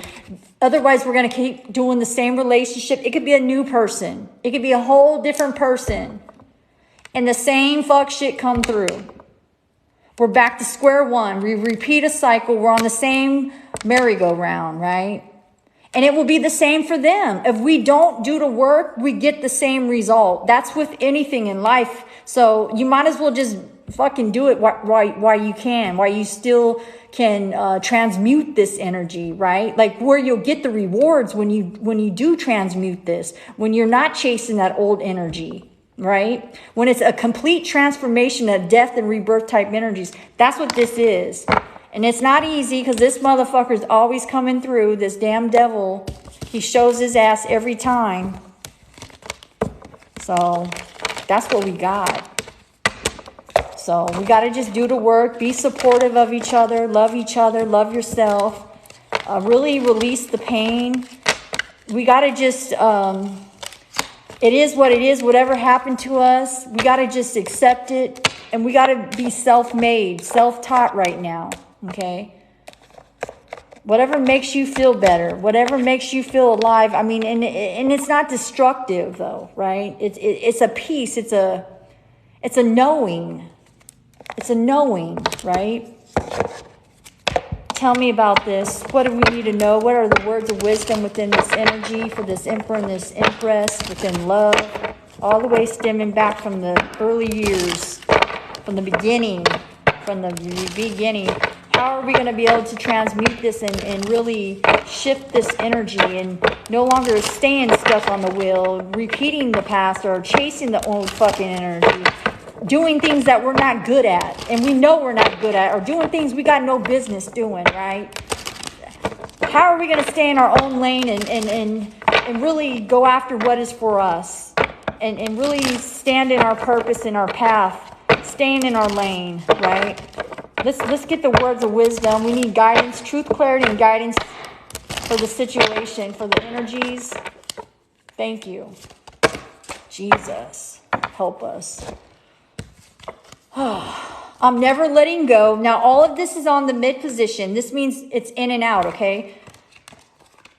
A: Otherwise, we're going to keep doing the same relationship. It could be a new person. It could be a whole different person. And the same fuck shit come through. We're back to square one. We repeat a cycle. We're on the same merry-go-round, right? And it will be the same for them. If we don't do the work, we get the same result. That's with anything in life. So you might as well just fucking do it while you can, while you still can transmute this energy, right? Like, where you'll get the rewards when you do transmute this, when you're not chasing that old energy, right? When it's a complete transformation of death and rebirth type energies. That's what this is. And it's not easy, because this motherfucker's always coming through. This damn devil, he shows his ass every time. So that's what we got. So we got to just do the work, be supportive of each other, love yourself, really release the pain. We got to just, it is what it is, whatever happened to us. We got to just accept it, and we got to be self-made, self-taught right now. Okay, whatever makes you feel better, whatever makes you feel alive. I mean, and it's not destructive though, right? It's a peace. It's a knowing. It's a knowing, right? Tell me about this. What do we need to know? What are the words of wisdom within this energy for this emperor and this empress, within love, all the way stemming back from the early years, from the beginning, How are we going to be able to transmute this and really shift this energy and no longer staying stuck on the wheel, repeating the past or chasing the old fucking energy? doing things that we're not good at, and we know we're not good at, or doing things we got no business doing, right? How are we going to stay in our own lane and really go after what is for us, and really stand in our purpose, in our path, staying in our lane, right? Let's get the words of wisdom. We need guidance, truth, clarity, and guidance for the situation, for the energies. Thank you. Jesus, help us. I'm never letting go. Now, all of this is on the mid position. This means it's in and out, okay?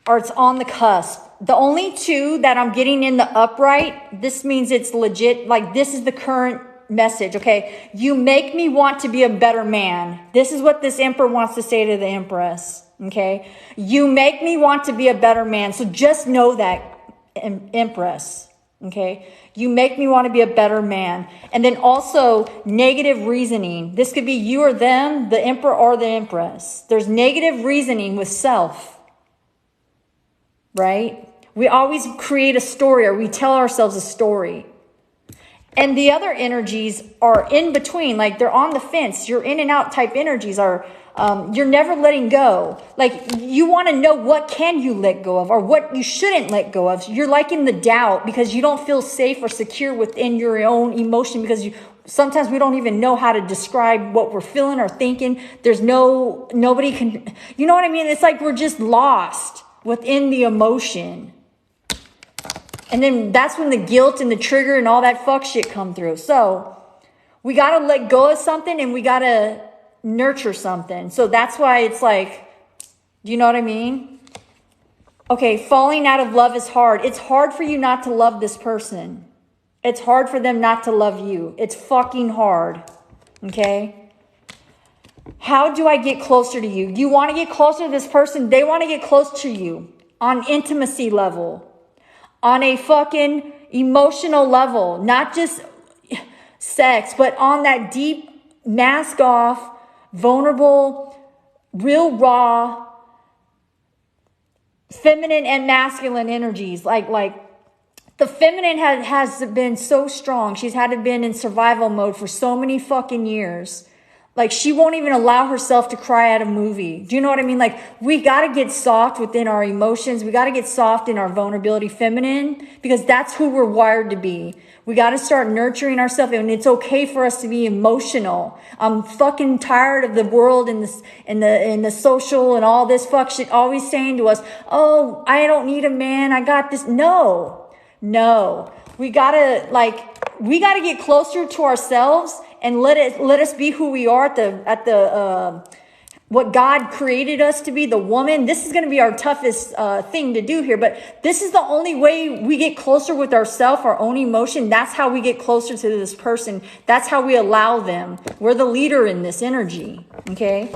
A: Or it's on the cusp. The only two that I'm getting in the upright, this means it's legit. Like, this is the current message, okay? You make me want to be a better man. This is what this emperor wants to say to the empress, okay? You make me want to be a better man. So just know that, empress, okay? You make me want to be a better man. And then also negative reasoning. This could be you or them, the emperor or the empress. There's negative reasoning with self, right? We always create a story, or we tell ourselves a story. And the other energies are in between, like they're on the fence. Your in and out type energies are, you're never letting go. Like, you want to know what can you let go of, or what you shouldn't let go of. You're like in the doubt because you don't feel safe or secure within your own emotion, because sometimes we don't even know how to describe what we're feeling or thinking. Nobody can, you know what I mean? It's like we're just lost within the emotion. And then that's when the guilt and the trigger and all that fuck shit come through. So we got to let go of something, and we got to nurture something. So that's why it's like, do you know what I mean? Okay, falling out of love is hard. It's hard for you not to love this person. It's hard for them not to love you. It's fucking hard. Okay? How do I get closer to you? You want to get closer to this person? They want to get close to you on intimacy level. On a fucking emotional level, not just sex, but on that deep, mask off, vulnerable, real raw, feminine and masculine energies. Like the feminine has been so strong. She's had to been in survival mode for so many fucking years. Like, she won't even allow herself to cry at a movie. Do you know what I mean? Like, we got to get soft within our emotions. We got to get soft in our vulnerability, feminine, because that's who we're wired to be. We got to start nurturing ourselves, and it's okay for us to be emotional. I'm fucking tired of the world and the social and all this fuck shit always saying to us, oh, I don't need a man. I got this. No. We got to get closer to ourselves and let us be who we are at the what God created us to be, the woman. This is going to be our toughest thing to do here, but this is the only way we get closer with ourselves, our own emotion. That's how we get closer to this person. That's how we allow them. We're the leader in this energy, okay?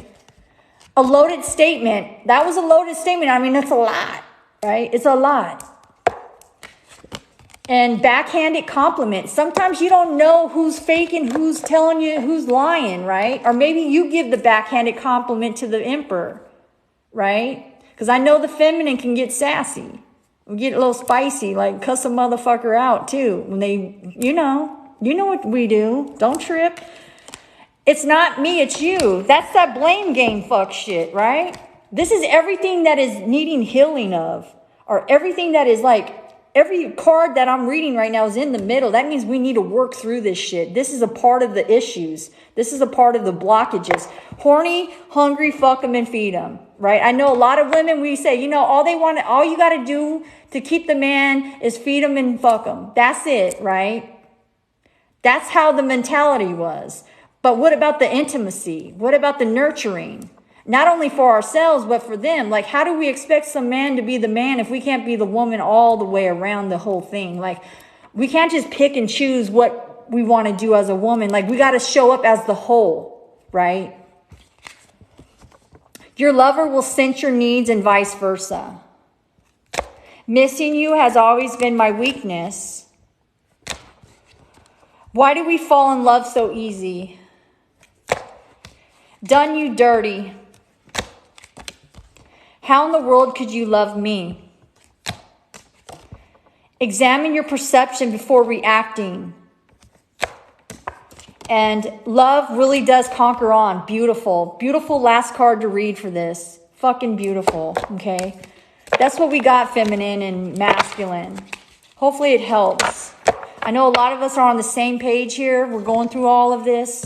A: A loaded statement. That was a loaded statement. I mean, that's a lot, right? It's a lot. And backhanded compliments. Sometimes you don't know who's faking, who's telling you, who's lying, right? Or maybe you give the backhanded compliment to the emperor, right? Because I know the feminine can get sassy, get a little spicy, like cuss a motherfucker out too. When they, you know what we do. Don't trip. It's not me, it's you. That's that blame game fuck shit, right? This is everything that is needing healing of, or everything that is like, every card that I'm reading right now is in the middle. That means we need to work through this shit. This is a part of the issues. This is a part of the blockages. Horny, hungry, fuck them and feed them, right? I know a lot of women, we say, all you got to do to keep the man is feed them and fuck them. That's it, right? That's how the mentality was. But what about the intimacy? What about the nurturing? Not only for ourselves, but for them. Like, how do we expect some man to be the man if we can't be the woman all the way around the whole thing? Like, we can't just pick and choose what we want to do as a woman. Like, we got to show up as the whole, right? Your lover will sense your needs and vice versa. Missing you has always been my weakness. Why do we fall in love so easy? Done you dirty. How in the world could you love me? Examine your perception before reacting. And love really does conquer on. Beautiful. Beautiful last card to read for this. Fucking beautiful. Okay. That's what we got, feminine and masculine. Hopefully it helps. I know a lot of us are on the same page here. We're going through all of this.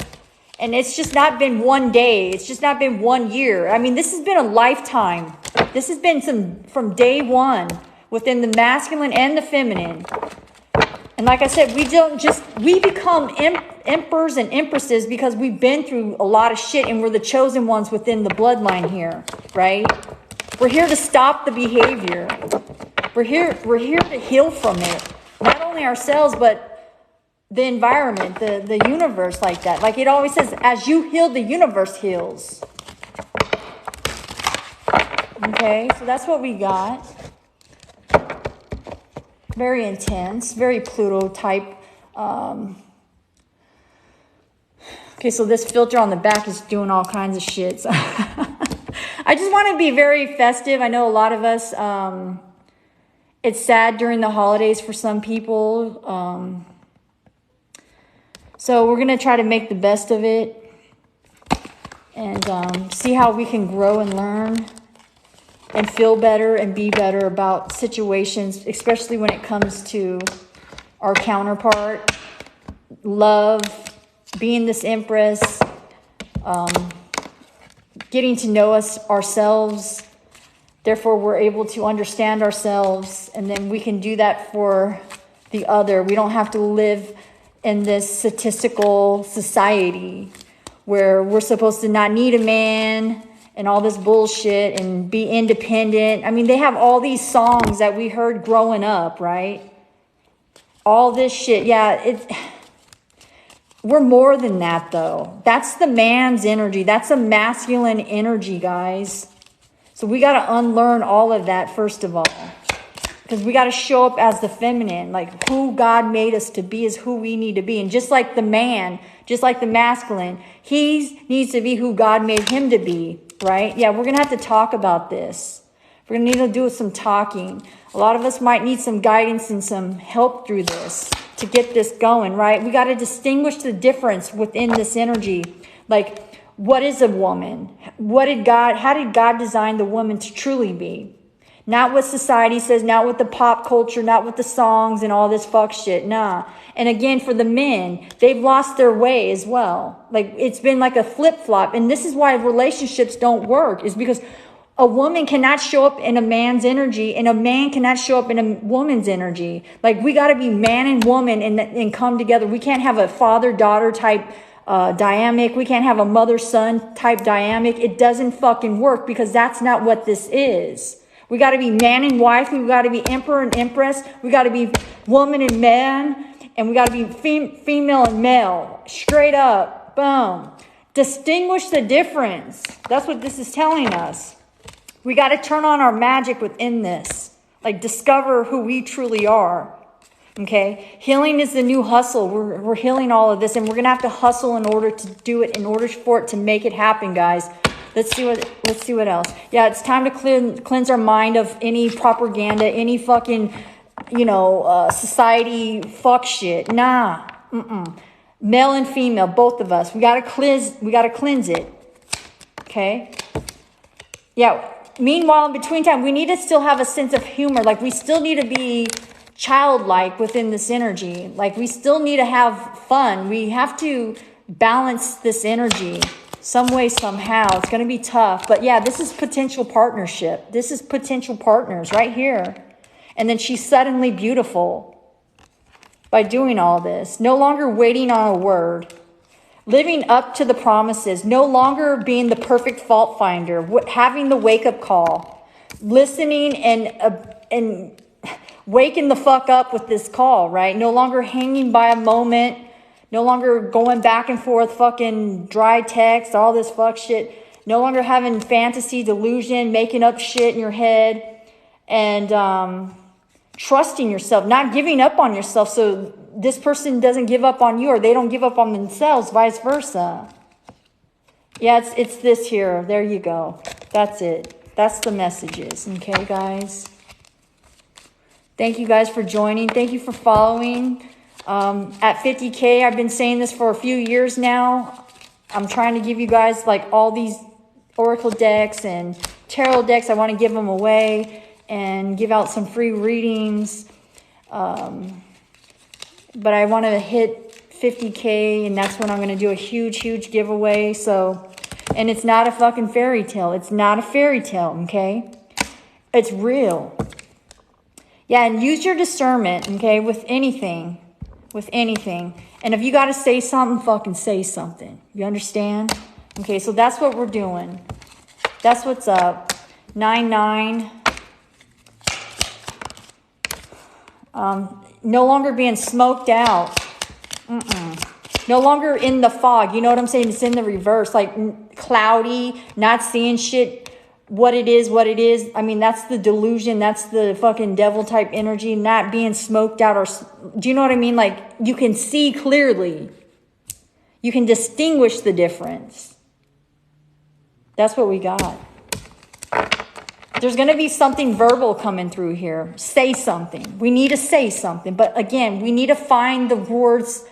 A: And it's just not been one day. It's just not been 1 year. I mean, this has been a lifetime. This has been from day one within the masculine and the feminine. And like I said, we become emperors and empresses because we've been through a lot of shit and we're the chosen ones within the bloodline here, right? We're here to stop the behavior. We're here to heal from it. Not only ourselves, but the environment, the universe like that. Like it always says, as you heal, the universe heals. Okay, so that's what we got. Very intense, very Pluto type. Okay, so this filter on the back is doing all kinds of shit. So I just want to be very festive. I know a lot of us, it's sad during the holidays for some people. So we're going to try to make the best of it and see how we can grow and learn and feel better and be better about situations, especially when it comes to our counterpart, love, being this empress, getting to know ourselves. Therefore, we're able to understand ourselves, and then we can do that for the other. We don't have to live in this statistical society where we're supposed to not need a man and all this bullshit and be independent. I mean, they have all these songs that we heard growing up, right? All this shit. Yeah, we're more than that, though. That's the man's energy. That's a masculine energy, guys. So we got to unlearn all of that, first of all. Because we got to show up as the feminine. Like, who God made us to be is who we need to be. And just like the man, just like the masculine, he needs to be who God made him to be. Right? Yeah, we're going to have to talk about this. We're going to need to do some talking. A lot of us might need some guidance and some help through this to get this going, right? We got to distinguish the difference within this energy. Like, what is a woman? How did God design the woman to truly be? Not what society says, not what the pop culture, not what the songs and all this fuck shit. Nah. And again, for the men, they've lost their way as well. Like, it's been like a flip-flop. And this is why relationships don't work, is because a woman cannot show up in a man's energy and a man cannot show up in a woman's energy. Like, we got to be man and woman and come together. We can't have a father-daughter type dynamic. We can't have a mother-son type dynamic. It doesn't fucking work because that's not what this is. We got to be man and wife. We got to be emperor and empress. We got to be woman and man. And we got to be female and male. Straight up. Boom. Distinguish the difference. That's what this is telling us. We got to turn on our magic within this. Like, discover who we truly are. Okay? Healing is the new hustle. We're healing all of this. And we're going to have to hustle in order to do it, in order for it to make it happen, guys. Let's see what else. Yeah, it's time to cleanse our mind of any propaganda, any fucking, society fuck shit. Nah. Male and female, both of us. We gotta cleanse it. Okay? Yeah. Meanwhile, in between time, we need to still have a sense of humor. Like, we still need to be childlike within this energy. Like, we still need to have fun. We have to balance this energy some way, somehow. It's going to be tough. But yeah, this is potential partnership. This is potential partners right here. And then she's suddenly beautiful by doing all this. No longer waiting on a word. Living up to the promises. No longer being the perfect fault finder. Having the wake-up call. Listening and waking the fuck up with this call, right? No longer hanging by a moment. No longer going back and forth, fucking dry text, all this fuck shit. No longer having fantasy, delusion, making up shit in your head. And trusting yourself, not giving up on yourself so this person doesn't give up on you or they don't give up on themselves, vice versa. Yeah, it's this here. There you go. That's it. That's the messages. Okay, guys? Thank you guys for joining. Thank you for following. At 50K, I've been saying this for a few years now. I'm trying to give you guys like all these oracle decks and tarot decks. I want to give them away and give out some free readings. But I want to hit 50K, and that's when I'm going to do a huge, huge giveaway. So, and it's not a fucking fairy tale. It's not a fairy tale, okay? It's real. Yeah, and use your discernment, okay, with anything. With anything. And if you got to say something, fucking say something. You understand? Okay, so that's what we're doing. That's what's up. 9-9. No longer being smoked out. No longer in the fog. You know what I'm saying? It's in the reverse. Like cloudy, not seeing shit. What it is. I mean, that's the delusion. That's the fucking devil type energy. Not being smoked out. Or do you know what I mean? Like you can see clearly. You can distinguish the difference. That's what we got. There's going to be something verbal coming through here. Say something. We need to say something. But again, we need to find the words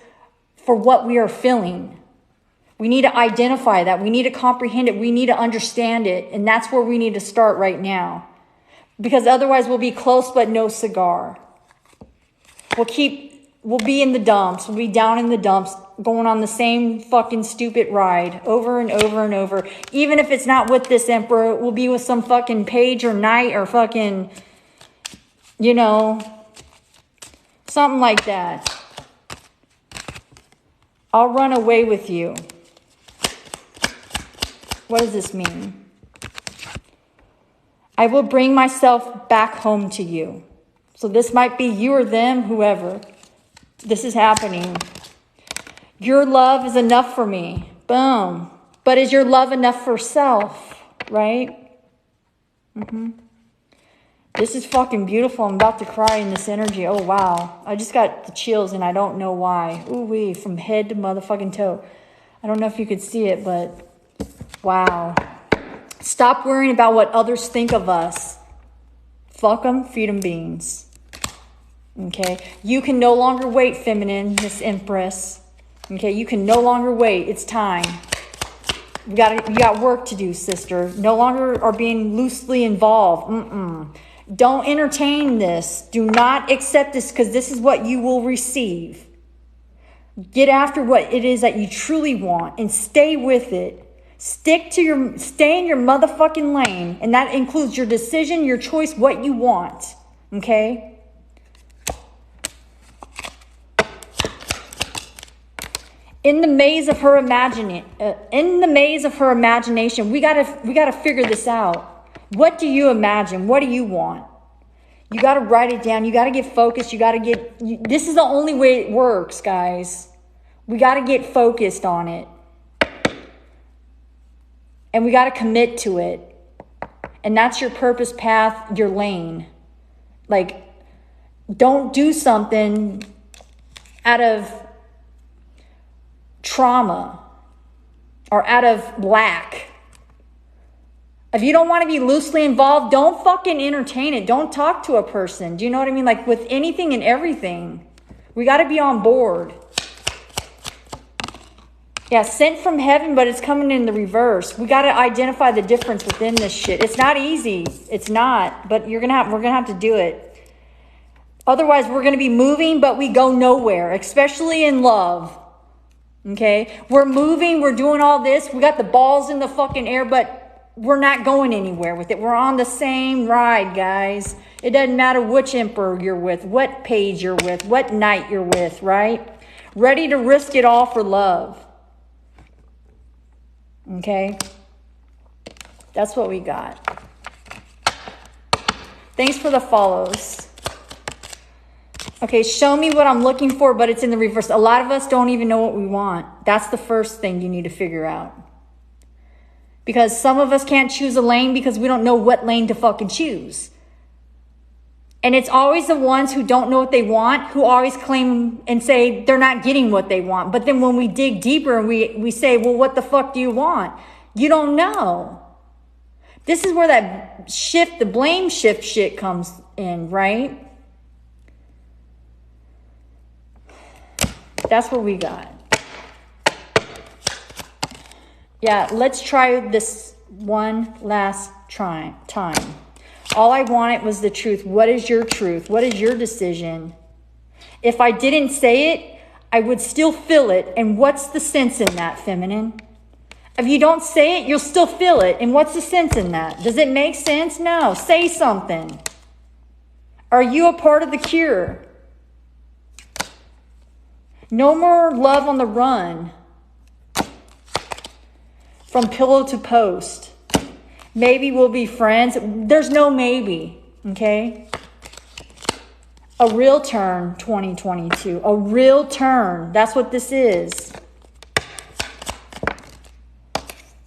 A: for what we are feeling. We need to identify that. We need to comprehend it. We need to understand it. And that's where we need to start right now. Because otherwise we'll be close but no cigar. We'll be in the dumps. We'll be down in the dumps going on the same fucking stupid ride over and over and over. Even if it's not with this emperor, it will be with some fucking page or knight or fucking, you know, something like that. I'll run away with you. What does this mean? I will bring myself back home to you. So this might be you or them, whoever. This is happening. Your love is enough for me. Boom. But is your love enough for self? Right? This is fucking beautiful. I'm about to cry in this energy. Oh, wow. I just got the chills and I don't know why. Ooh-wee, from head to motherfucking toe. I don't know if you could see it, but wow. Stop worrying about what others think of us. Fuck them, feed them beans. Okay? You can no longer wait, feminine, Miss Empress. Okay? You can no longer wait. It's time. You got work to do, sister. No longer are being loosely involved. Don't entertain this. Do not accept this because this is what you will receive. Get after what it is that you truly want and stay with it. Stay in your motherfucking lane. And that includes your decision, your choice, what you want. Okay? In the maze of her imagination, we gotta figure this out. What do you imagine? What do you want? You gotta write it down. You gotta get focused. This is the only way it works, guys. We gotta get focused on it. And we got to commit to it. And that's your purpose path, your lane. Like, don't do something out of trauma or out of lack. If you don't want to be loosely involved, don't fucking entertain it. Don't talk to a person. Do you know what I mean? Like with anything and everything, we got to be on board. Yeah, sent from heaven, but it's coming in the reverse. We got to identify the difference within this shit. It's not easy. It's not, but we're going to have to do it. Otherwise, we're going to be moving, but we go nowhere, especially in love. Okay? We're moving, we're doing all this. We got the balls in the fucking air, but we're not going anywhere with it. We're on the same ride, guys. It doesn't matter which emperor you're with, what page you're with, what knight you're with, right? Ready to risk it all for love. Okay? That's what we got. Thanks for the follows. Okay, show me what I'm looking for, but it's in the reverse. A lot of us don't even know what we want. That's the first thing you need to figure out. Because some of us can't choose a lane because we don't know what lane to fucking choose. And it's always the ones who don't know what they want who always claim and say they're not getting what they want. But then when we dig deeper and we say, well, what the fuck do you want? You don't know. This is where that shift, the blame shift shit comes in, right? That's what we got. Yeah, let's try this one last time. All I wanted was the truth. What is your truth? What is your decision? If I didn't say it, I would still feel it. And what's the sense in that, feminine? If you don't say it, you'll still feel it. And what's the sense in that? Does it make sense? No. Say something. Are you a part of the cure? No more love on the run. From pillow to post. Maybe we'll be friends. There's no maybe. Okay? A real turn, 2022. A real turn. That's what this is.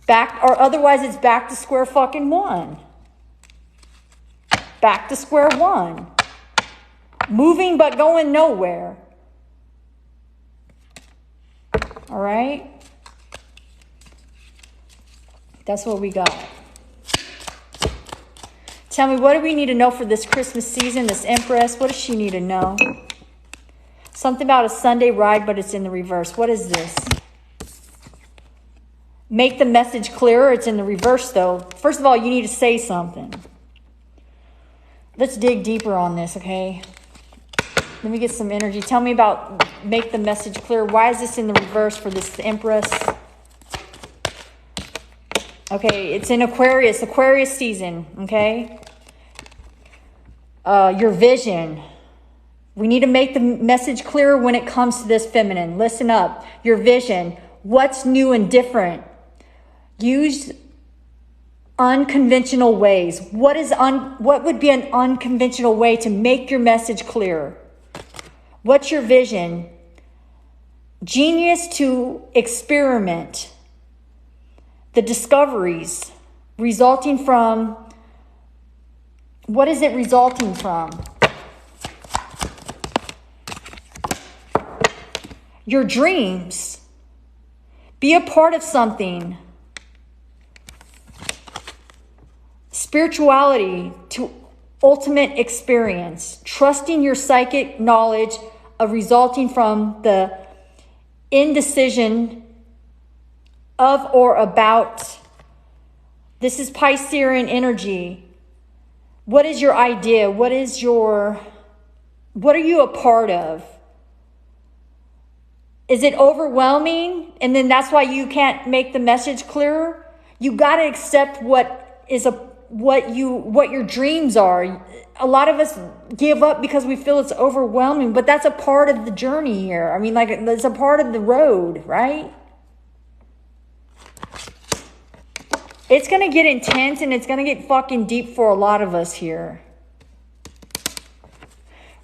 A: Back, or otherwise it's back to square fucking one. Back to square one. Moving but going nowhere. All right? That's what we got. Tell me, what do we need to know for this Christmas season? This Empress, what does she need to know? Something about a Sunday ride, but it's in the reverse. What is this? Make the message clearer. It's in the reverse, though. First of all, you need to say something. Let's dig deeper on this, okay? Let me get some energy. Tell me about make the message clear. Why is this in the reverse for this Empress? Okay, it's in Aquarius season, okay? Your vision. We need to make the message clearer when it comes to this feminine. Listen up. Your vision. What's new and different? Use unconventional ways. What would be an unconventional way to make your message clear? What's your vision? Genius to experiment. The discoveries resulting from, what is it resulting from? Your dreams. Be a part of something. Spirituality to ultimate experience. Trusting your psychic knowledge of resulting from the indecision of or about. This is Piscean energy. What is your idea? What are you a part of? Is it overwhelming? And then that's why you can't make the message clearer? You got to accept what your dreams are. A lot of us give up because we feel it's overwhelming, but that's a part of the journey here. I mean, like, it's a part of the road, right? It's going to get intense and it's going to get fucking deep for a lot of us here.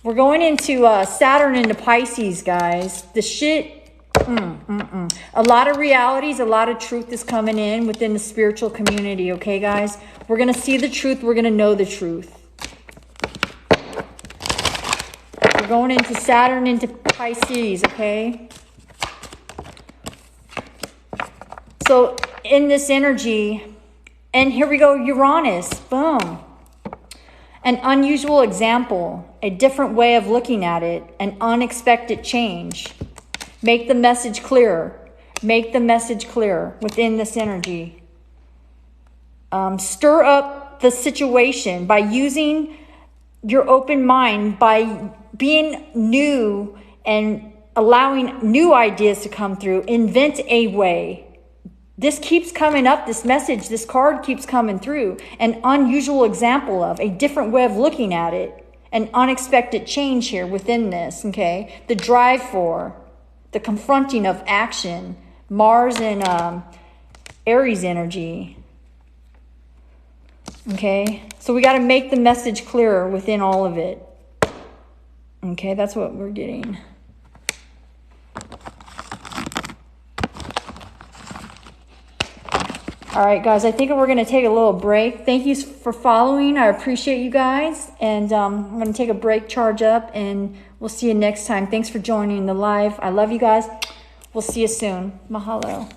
A: We're going into Saturn into Pisces, guys. The shit, a lot of realities, a lot of truth is coming in within the spiritual community, okay, guys? We're going to see the truth. We're going to know the truth. We're going into Saturn into Pisces, okay? So in this energy, and here we go, Uranus, boom. An unusual example, a different way of looking at it, an unexpected change. Make the message clearer. Make the message clearer within this energy. Stir up the situation by using your open mind, by being new and allowing new ideas to come through. Invent a way. This keeps coming up, this message, this card keeps coming through. An unusual example of a different way of looking at it. An unexpected change here within this, okay? The drive for, the confronting of action. Mars and Aries energy. Okay? So we got to make the message clearer within all of it. Okay, that's what we're getting. All right, guys, I think we're going to take a little break. Thank you for following. I appreciate you guys. And I'm going to take a break, charge up, and we'll see you next time. Thanks for joining the live. I love you guys. We'll see you soon. Mahalo.